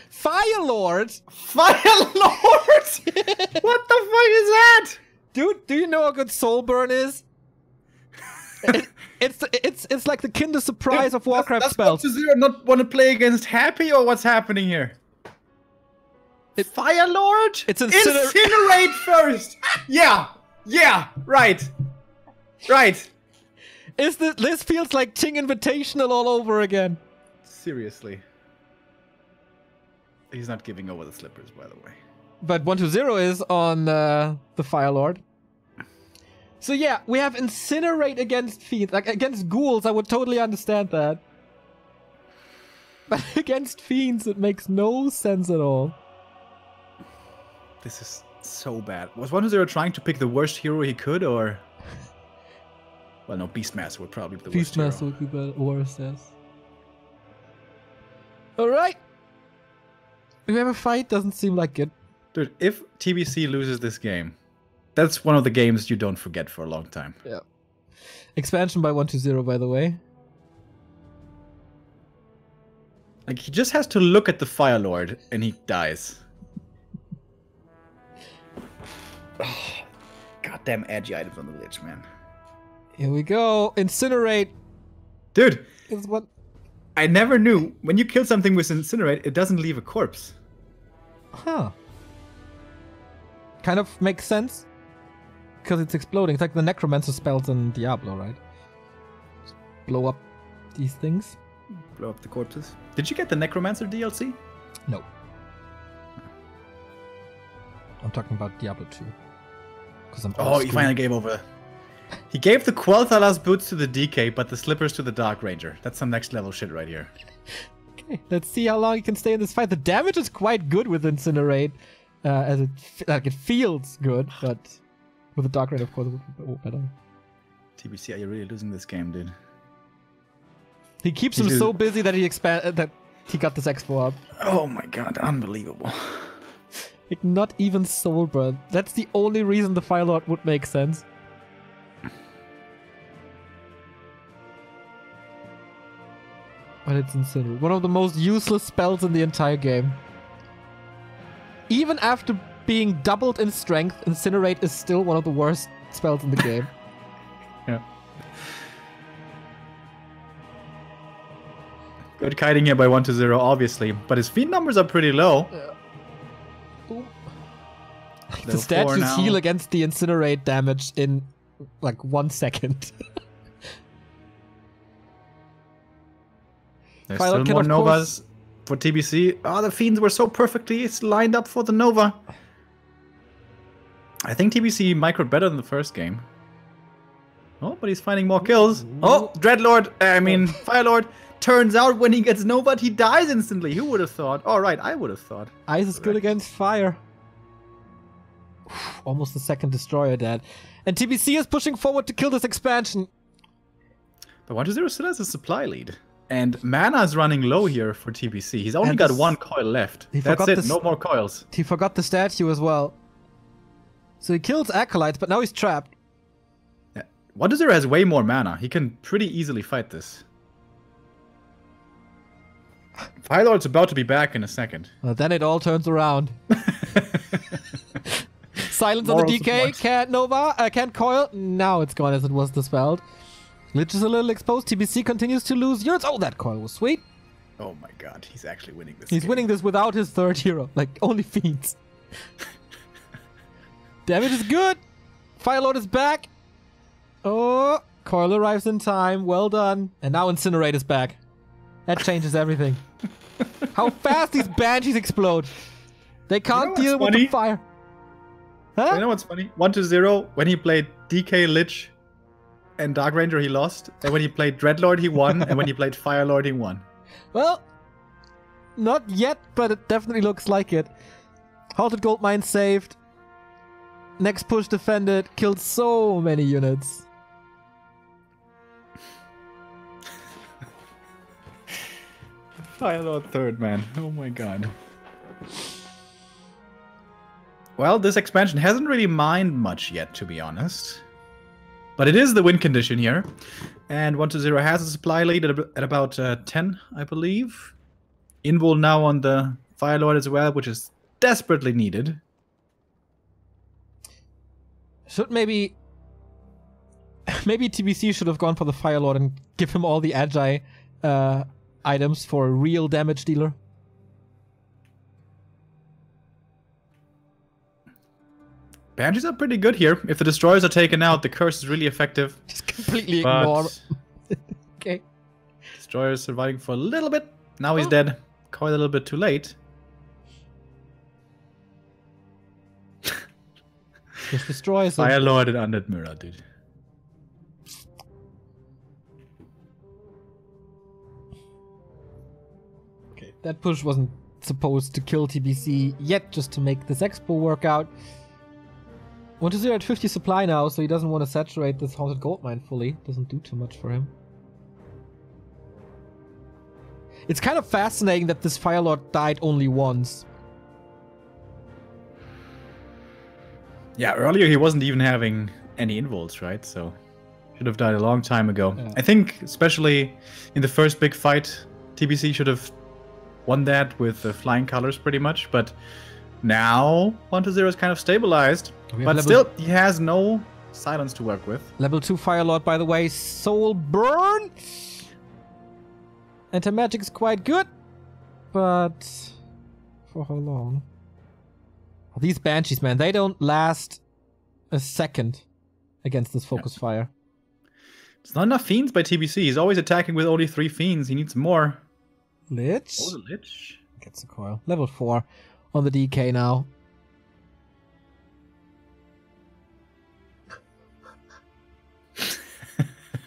S1: Fire Lord!
S2: Fire Lord! What the fuck is that?
S1: Dude, do you know how good Soul Burn is? It's like the Kinder Surprise of Warcraft spells.
S2: Does 120 not want to play against Happy, or what's happening here? Fire Lord?
S1: It's
S2: Incinerate first! Yeah! Right.
S1: This feels like Ting Invitational all over again.
S2: Seriously. He's not giving over the slippers, by the way.
S1: But 120 is on the Fire Lord. So yeah, we have Incinerate against Fiends. Like, against ghouls, I would totally understand that. But against Fiends, it makes no sense at all.
S2: This is so bad. Was 120 trying to pick the worst hero he could, or... Well, no, Beastmaster would probably be the worst hero.
S1: Beastmaster would be the worst, yes. Alright! We have a fight, doesn't seem like it.
S2: Dude, if TBC loses this game, that's one of the games you don't forget for a long time.
S1: Yeah. Expansion by 120, by the way.
S2: Like, he just has to look at the Fire Lord and he dies. Oh, goddamn agi items on the Lich, man.
S1: Here we go. Incinerate.
S2: Dude,
S1: is what
S2: I never knew. When you kill something with Incinerate, it doesn't leave a corpse.
S1: Huh. Kind of makes sense. Because it's exploding. It's like the Necromancer spells in Diablo, right? Just blow up these things.
S2: Blow up the corpses. Did you get the Necromancer DLC?
S1: No. I'm talking about Diablo 2.
S2: He finally gave over. He gave the Quel'Thalas boots to the DK, but the slippers to the Dark Ranger. That's some next level shit right here.
S1: Okay, let's see how long he can stay in this fight. The damage is quite good with Incinerate, as it feels good, but with the Dark Ranger, of course, it would be better.
S2: TBC, are you really losing this game, dude?
S1: He keeps him so busy that he got this X4 up.
S2: Oh my god, unbelievable.
S1: Like, not even Soulburn. That's the only reason the Fire Lord would make sense. But it's Incinerate. One of the most useless spells in the entire game. Even after being doubled in strength, Incinerate is still one of the worst spells in the game.
S2: Yeah. Good kiting here by 120, obviously. But his feed numbers are pretty low.
S1: The statues heal against the Incinerate damage in like 1 second.
S2: There's still more Novas. for TBC. Oh, the Fiends were so perfectly lined up for the Nova. I think TBC microed better than the first game. Oh, but he's finding more kills. Oh, Dreadlord, Firelord. Turns out when he gets Nova, he dies instantly. Who would have thought? All right, I would have thought.
S1: Ice is good against fire. Almost the second destroyer dead. And TBC is pushing forward to kill this expansion.
S2: But 1-0 still has a supply lead. And mana is running low here for TBC. He's only got one coil left. That's it, no more coils.
S1: He forgot the statue as well. So he kills Acolytes, but now he's trapped.
S2: Yeah. 1-0 has way more mana. He can pretty easily fight this. Firelord's about to be back in a second.
S1: Well, then it all turns around. Silence on the DK, can't Nova, can't coil. Now it's gone as it was dispelled. Lich is a little exposed. TBC continues to lose units. Oh, that coil was sweet.
S2: Oh my god, he's actually winning this.
S1: He's winning this without his third hero. Like, only Fiends. Damage is good. Firelord is back. Oh, coil arrives in time. Well done. And now Incinerate is back. That changes everything. How fast these Banshees explode. They can't deal with the fire. Huh?
S2: You know what's funny? 1-0, when he played DK Lich and Dark Ranger, he lost. And when he played Dreadlord, he won. And when he played Firelord, he won.
S1: Well, not yet, but it definitely looks like it. Halted Goldmine saved. Next push defended. Killed so many units.
S2: Firelord third, man. Oh my god. Well, this expansion hasn't really mined much yet, to be honest. But it is the win condition here. And 1-0 has a supply lead at about 10, I believe. Invul now on the Firelord as well, which is desperately needed.
S1: Should maybe TBC should have gone for the Firelord and give him all the Agi items for a real damage dealer.
S2: Banshees are pretty good here. If the destroyers are taken out, the curse is really effective.
S1: Just completely ignore. Okay.
S2: Destroyers surviving for a little bit. Now he's dead. Quite a little bit too late.
S1: Just destroys him.
S2: Firelord and Undead Mirror, dude.
S1: Okay, that push wasn't supposed to kill TBC yet, just to make this expo work out. 1-0 at 50 supply now, so he doesn't want to saturate this Haunted Goldmine fully. Doesn't do too much for him. It's kind of fascinating that this Firelord died only once.
S2: Yeah, earlier he wasn't even having any involts, right? So should have died a long time ago. Yeah. I think, especially in the first big fight, TBC should have won that with the flying colors pretty much, but now 1-0 is kind of stabilized. But still, he has no silence to work with.
S1: Level 2 Firelord, by the way, Soul Burn! Anti-magic is quite good, but for how long? These Banshees, man, they don't last a second against this focus fire.
S2: It's not enough Fiends by TBC. He's always attacking with only 3 Fiends. He needs more.
S1: Lich?
S2: Oh, the Lich.
S1: Gets the coil. Level 4 on the DK now.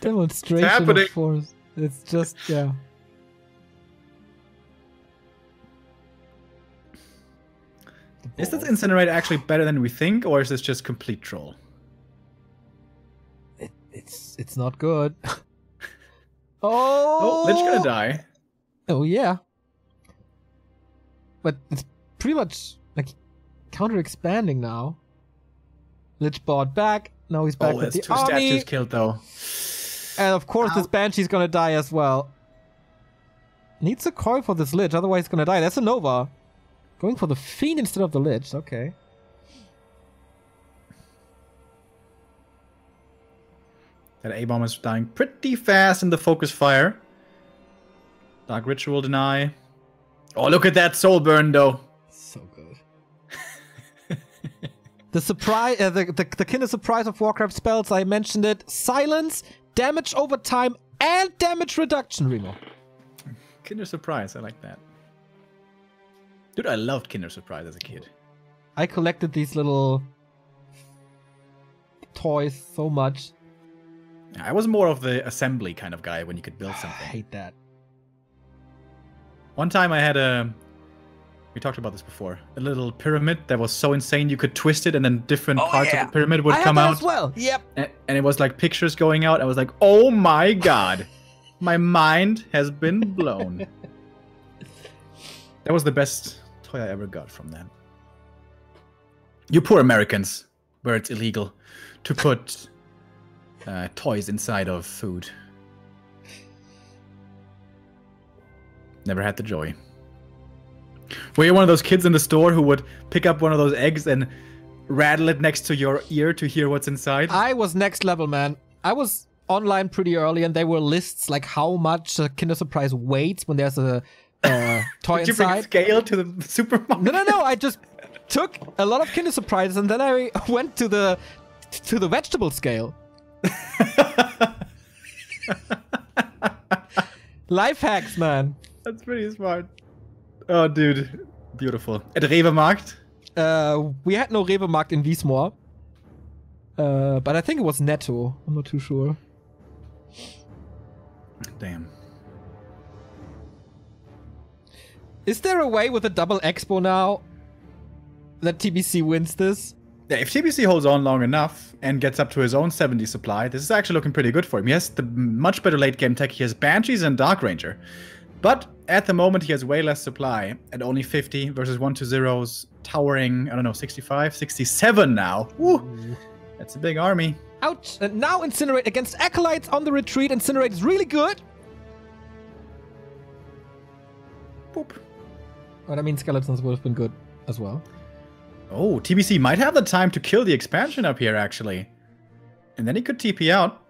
S1: Demonstration of force. It's just, yeah.
S2: Is this Incinerate actually better than we think, or is this just complete troll?
S1: It's not good. Oh,
S2: Lich gonna die.
S1: Oh yeah. But it's pretty much like counter expanding now. Lich bought back. Now he's back with the army.
S2: 2 statues killed though.
S1: And of course this Banshee's gonna die as well. Needs a coil for this Lich, otherwise he's gonna die. That's a Nova. Going for the Fiend instead of the Lich, okay.
S2: That A-bomb is dying pretty fast in the focus fire. Dark Ritual deny. Oh, look at that soul burn though.
S1: So good. The surprise, the Kinder Surprise of Warcraft spells, I mentioned it. Silence, damage over time, and damage reduction, Remo.
S2: Kinder Surprise, I like that. Dude, I loved Kinder Surprise as a kid.
S1: I collected these little toys so much.
S2: I was more of the assembly kind of guy when you could build
S1: I
S2: something.
S1: hate that.
S2: One time I had we talked about this before, a little pyramid that was so insane you could twist it and then different parts of the pyramid would come out.
S1: as well. Yep.
S2: And it was like pictures going out. I was like, oh my god. My mind has been blown. That was the best toy I ever got from them. You poor Americans, where it's illegal to put toys inside of food. Never had the joy. Were you one of those kids in the store who would pick up one of those eggs and rattle it next to your ear to hear what's inside?
S1: I was next level, man. I was online pretty early, and there were lists like how much a Kinder Surprise weighs when there's a toy
S2: Did you bring a
S1: inside.
S2: scale to the supermarket?
S1: No. I just took a lot of Kinder Surprises, and then I went to the vegetable scale. Life hacks, man.
S2: That's pretty smart. Oh, dude. Beautiful. At Rewe-Markt?
S1: We had no Rewe-Markt in Wiesmoor. But I think it was Netto. I'm not too sure.
S2: Damn.
S1: Is there a way with a double expo now that TBC wins this?
S2: Yeah, if TBC holds on long enough and gets up to his own 70 supply, this is actually looking pretty good for him. He has the much better late game tech. He has Banshees and Dark Ranger. But at the moment, he has way less supply at only 50 versus 120's towering, I don't know, 65, 67 now. Woo! That's a big army.
S1: Ouch! And now Incinerate against Acolytes on the retreat. Incinerate is really good.
S2: Boop.
S1: But I mean, Skeletons would have been good as well.
S2: Oh, TBC might have the time to kill the expansion up here, actually. And then he could TP out.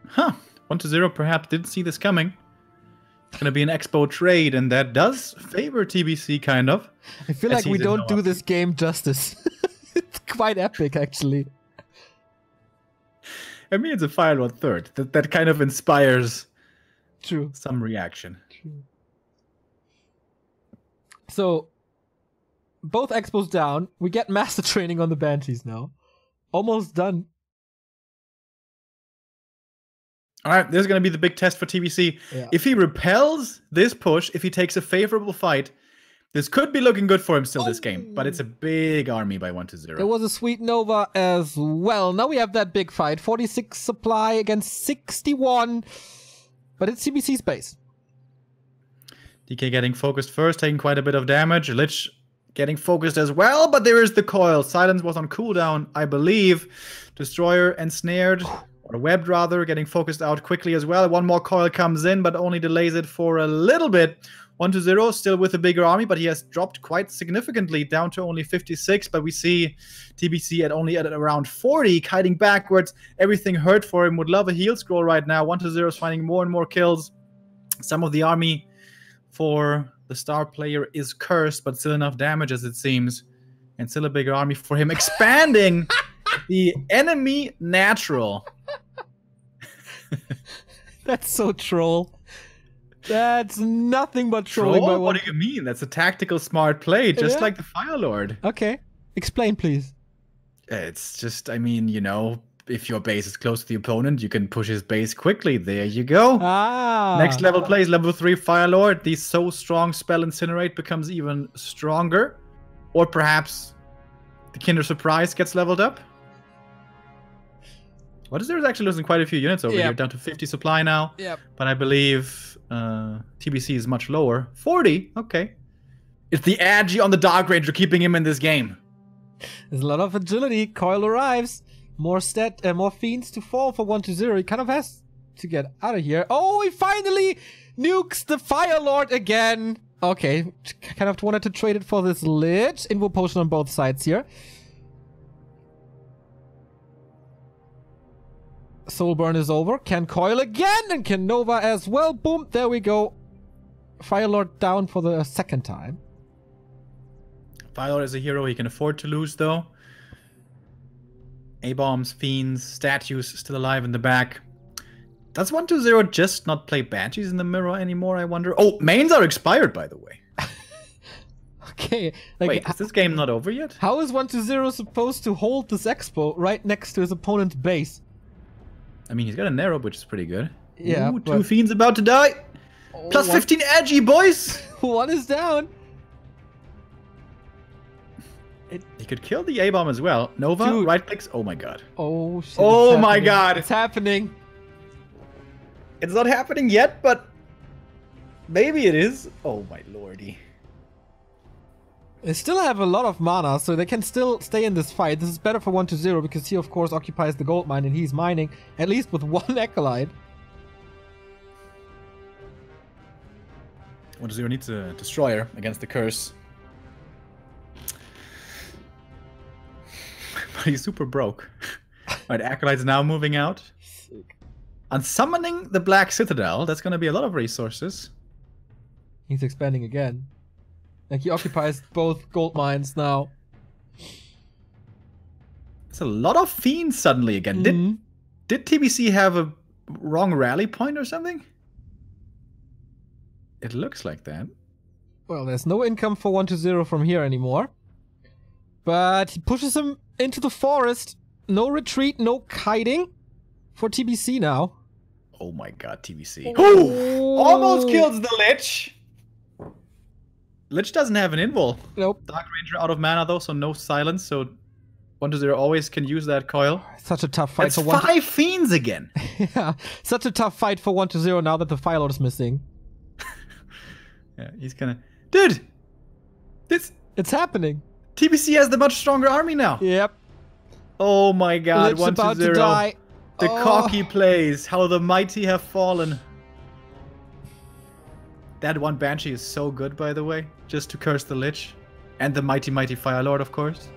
S2: Huh. 1-0 perhaps didn't see this coming. It's going to be an Expo trade, and that does favor TBC, kind of.
S1: I feel like we don't do this game justice. It's quite epic, actually.
S2: I mean, it's a Firelord third. That kind of inspires some reaction.
S1: True. So, both Expos down. We get Master Training on the Banshees now. Almost done.
S2: All right, this is going to be the big test for TBC. Yeah. If he repels this push, if he takes a favorable fight, this could be looking good for him still this game. But it's a big army by 1-0.
S1: There was a Sweet Nova as well. Now we have that big fight. 46 supply against 61. But it's TBC's base.
S2: DK getting focused first, taking quite a bit of damage. Lich getting focused as well, but there is the coil. Silence was on cooldown, I believe. Destroyer ensnared, or webbed rather, getting focused out quickly as well. One more coil comes in, but only delays it for a little bit. 1-0, still with a bigger army, but he has dropped quite significantly, down to only 56. But we see TBC at around 40, kiting backwards. Everything hurt for him. Would love a heal scroll right now. 1-0 is finding more and more kills. Some of the army for the star player is cursed, but still enough damage as it seems. And still a bigger army for him. Expanding the enemy natural.
S1: That's so troll. That's nothing but trolling.
S2: Troll? What do you mean? That's a tactical smart play, just like the Firelord.
S1: Okay. Explain, please.
S2: It's just, I mean, you know, if your base is close to the opponent, you can push his base quickly. There you go. Next level plays, level 3 Firelord. The so strong spell Incinerate becomes even stronger. Or perhaps the Kinder Surprise gets leveled up. What is there? Is actually losing quite a few units over here, down to 50 supply now.
S1: Yep.
S2: But I believe TBC is much lower. 40, okay. It's the Agi on the Dark Ranger keeping him in this game.
S1: There's a lot of agility. Coil arrives. More fiends to fall for 1-0. He kind of has to get out of here. Oh, he finally nukes the Firelord again. Okay, kind of wanted to trade it for this Lich. Invo potion on both sides here. Soulburn is over. Can coil again and can Nova as well. Boom, there we go. Firelord down for the second time.
S2: Firelord is a hero he can afford to lose, though. A-bombs, fiends, statues still alive in the back. Does 1-0 just not play Banshees in the mirror anymore, I wonder? Oh, mains are expired, by the way.
S1: Okay. Like,
S2: Wait, is this game not over yet?
S1: how is 120 supposed to hold this expo right next to his opponent's base?
S2: I mean, he's got a narrow, which is pretty good.
S1: Yeah,
S2: Ooh,
S1: but-
S2: two fiends about to die.
S1: Oh,
S2: Plus 15 edgy, boys.
S1: One is down.
S2: He could kill the A-bomb as well. Nova,
S1: Dude.
S2: right clicks. Oh my god.
S1: Oh shit.
S2: Oh
S1: it's
S2: my
S1: happening.
S2: god.
S1: It's happening.
S2: It's not happening yet, but maybe it is. Oh my lordy.
S1: They still have a lot of mana, so they can still stay in this fight. This is better for 120 because he, of course, occupies the gold mine and he's mining, at least with one acolyte.
S2: 120 needs a destroyer against the curse. But he's super broke. Right, Acolyte's now moving out.
S1: Sick.
S2: On summoning the Black Citadel, that's going to be a lot of resources.
S1: He's expanding again. Like, he occupies both gold mines now.
S2: It's a lot of fiends suddenly again.
S1: Mhm.
S2: Did TBC have a wrong rally point or something? It looks like that.
S1: Well, there's no income for 120 from here anymore. But he pushes him into the forest. No retreat, no kiting for TBC now.
S2: Oh my god, TBC.
S1: Oh.
S2: Almost kills the Lich! Lich doesn't have an invul.
S1: Nope.
S2: Dark Ranger out of mana though, so no silence, so 120 always can use that coil.
S1: Such a tough fight
S2: It's
S1: for
S2: 5 fiends again!
S1: Yeah, such a tough fight for 120 now that the Fire Lord is missing.
S2: Yeah, he's gonna... Dude!
S1: It's happening.
S2: TBC has the much stronger army now!
S1: Yep.
S2: Oh my god,
S1: Lich's about to
S2: 120.
S1: die.
S2: The
S1: Oh.
S2: cocky plays, how the mighty have fallen. That one Banshee is so good, by the way, just to curse the Lich. And the mighty Fire Lord, of course.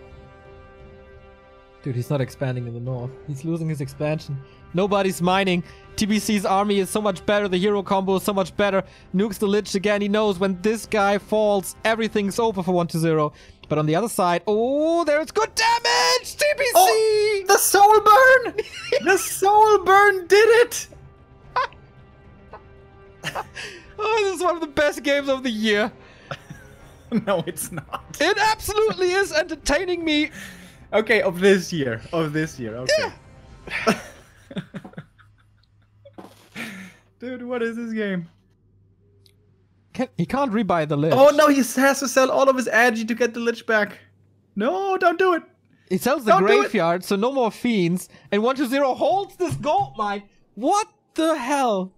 S1: Dude, he's not expanding in the north. He's losing his expansion. Nobody's mining. TBC's army is so much better. The hero combo is so much better. Nukes the Lich again. He knows when this guy falls, everything's over for 120. But on the other side, oh, there's good damage! TBC!
S2: Oh, the soul burn! The soul burn did it!
S1: Oh, this is one of the best games of the year.
S2: No, it's not.
S1: It absolutely is entertaining me.
S2: Okay, of this year. Okay.
S1: Yeah.
S2: Dude, what is this game?
S1: He can't rebuy the Lich.
S2: Oh no, he has to sell all of his agi to get the Lich back. No, don't do it.
S1: He sells the
S2: Don't do it.
S1: graveyard, so no more fiends. And 120 holds this gold mine. What the hell?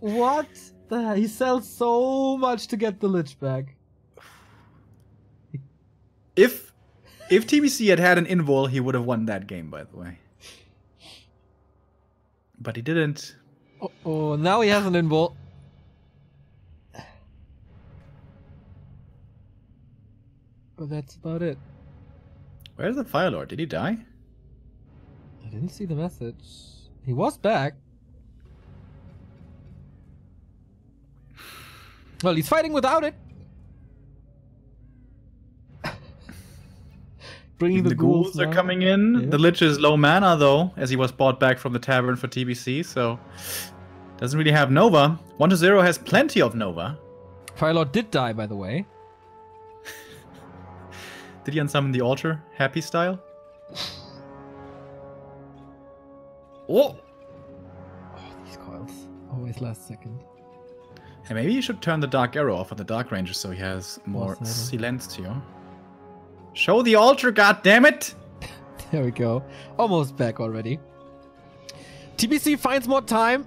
S1: What the hell? He sells so much to get the Lich back.
S2: If TBC had had an invul, he would have won that game, by the way. But he didn't.
S1: Oh, now he has an invul. But that's about it.
S2: Where's the Fire Lord? Did he die?
S1: I didn't see the message. He was back. Well, he's fighting without it. Bringing
S2: The ghouls are
S1: now.
S2: coming in.
S1: Yeah.
S2: The Lich is low mana, though, as he was bought back from the tavern for TBC, so... Doesn't really have Nova. 120 has plenty of Nova.
S1: Firelord did die, by the way.
S2: Did he unsummon the altar? Happy style? Oh!
S1: Oh, these coils. Always last second.
S2: Hey, maybe you should turn the Dark Arrow off on the Dark Ranger so he has more
S1: Silence.
S2: silencio. Show the altar, goddammit!
S1: There we go. Almost back already. TBC finds more time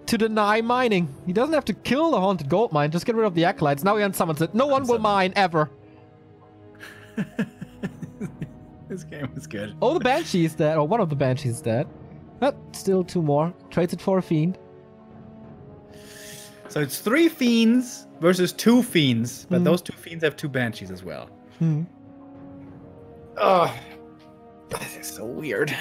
S1: to deny mining. He doesn't have to kill the Haunted Gold Mine. Just get rid of the Acolytes. Now he unsummons it. No one will mine, ever.
S2: This game is good.
S1: Oh, the Banshee is dead. Or one of the Banshees is dead. But still two more. Trades it for a Fiend.
S2: So it's 3 fiends versus 2 fiends, but those 2 fiends have 2 banshees as well.
S1: Hmm.
S2: Oh, this is so weird.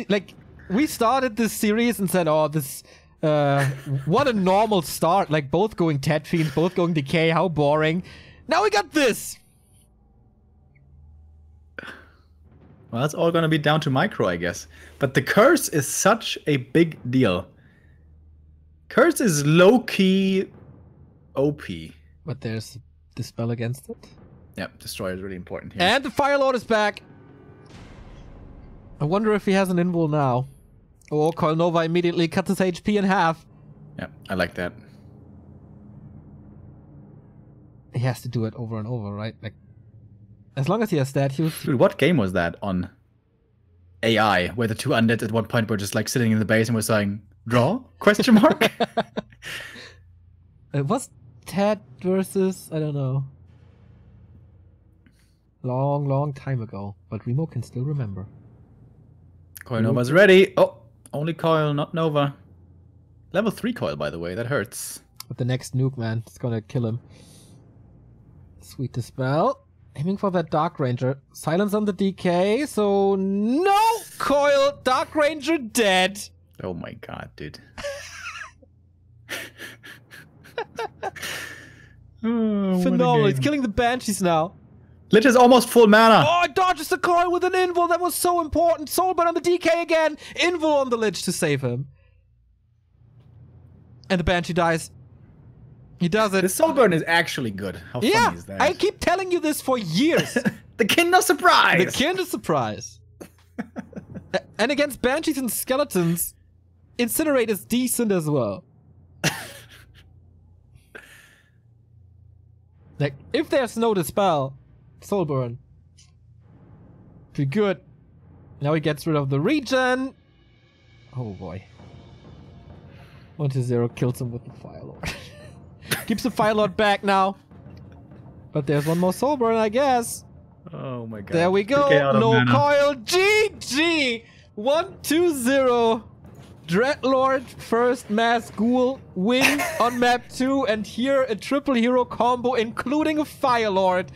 S1: Like, we started this series and said, oh, this, what a normal start. Like, both going Tet Fiends, both going Decay, how boring. Now we got this.
S2: Well, it's all gonna be down to micro, I guess. But the curse is such a big deal. Curse is low-key OP.
S1: But there's the spell against it.
S2: Yep, Destroyer is really important here.
S1: And the Fire Lord is back. I wonder if he has an invul now. Oh, Coil Nova immediately cuts his HP in half.
S2: Yeah, I like that.
S1: He has to do it over and over, right? Like, as long as he has that, he was...
S2: Dude, what game was that on AI, where the two undead at one point were just like sitting in the base and were saying, draw? Question mark?
S1: It was Ted versus... I don't know. Long time ago. But Remo can still remember.
S2: Coil Nova's ready. Oh, only Coil, not Nova. Level 3 Coil, by the way. That hurts.
S1: But the next nuke, man. It's gonna kill him. Sweet Dispel. Aiming for that Dark Ranger. Silence on the DK, so no! Coil! Dark Ranger dead!
S2: Oh my god, dude. Oh,
S1: phenomenal. It's killing the Banshees now.
S2: Lich is almost full mana.
S1: Oh, it dodges the Coil with an invul. That was so important. Soulburn on the DK again. Invul on the Lich to save him. And the Banshee dies. He does it.
S2: The Soulburn is actually good. How funny is that?
S1: I keep telling you this for years.
S2: The Kind of Surprise.
S1: The Kind of Surprise. And against Banshees and Skeletons, Incinerate is decent as well. Like, if there's no Dispel, Soulburn. Pretty good. Now he gets rid of the regen. Oh boy. 1-0 kills him with the Fire Lord. Keeps the Fire Lord back now. But there's one more Soulburn, I guess.
S2: Oh my god.
S1: There we go. No Coil. GG. 1-0. Dreadlord first mass ghoul win on map 2. And here a triple hero combo including a Fire Lord.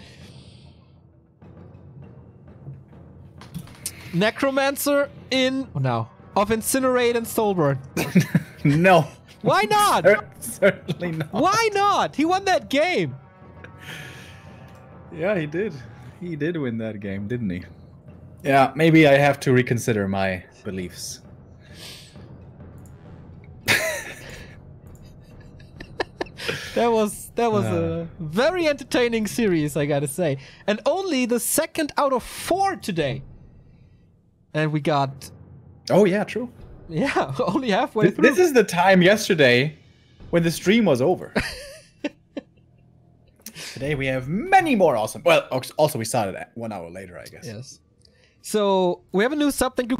S1: Necromancer in... Oh no. Of Incinerate and Soulburn.
S2: No.
S1: Why not?
S2: Certainly not.
S1: Why not? He won that game.
S2: Yeah, he did. He did win that game, didn't he? Yeah, maybe I have to reconsider my beliefs.
S1: That was a very entertaining series, I gotta say. And only the 2nd out of 4 today. And we got...
S2: Oh yeah, true.
S1: Yeah, only halfway through.
S2: This is the time yesterday when the stream was over. Today we have many more awesome... Well, also we started 1 hour later, I guess.
S1: Yes. So, we have a new sub. Thank you,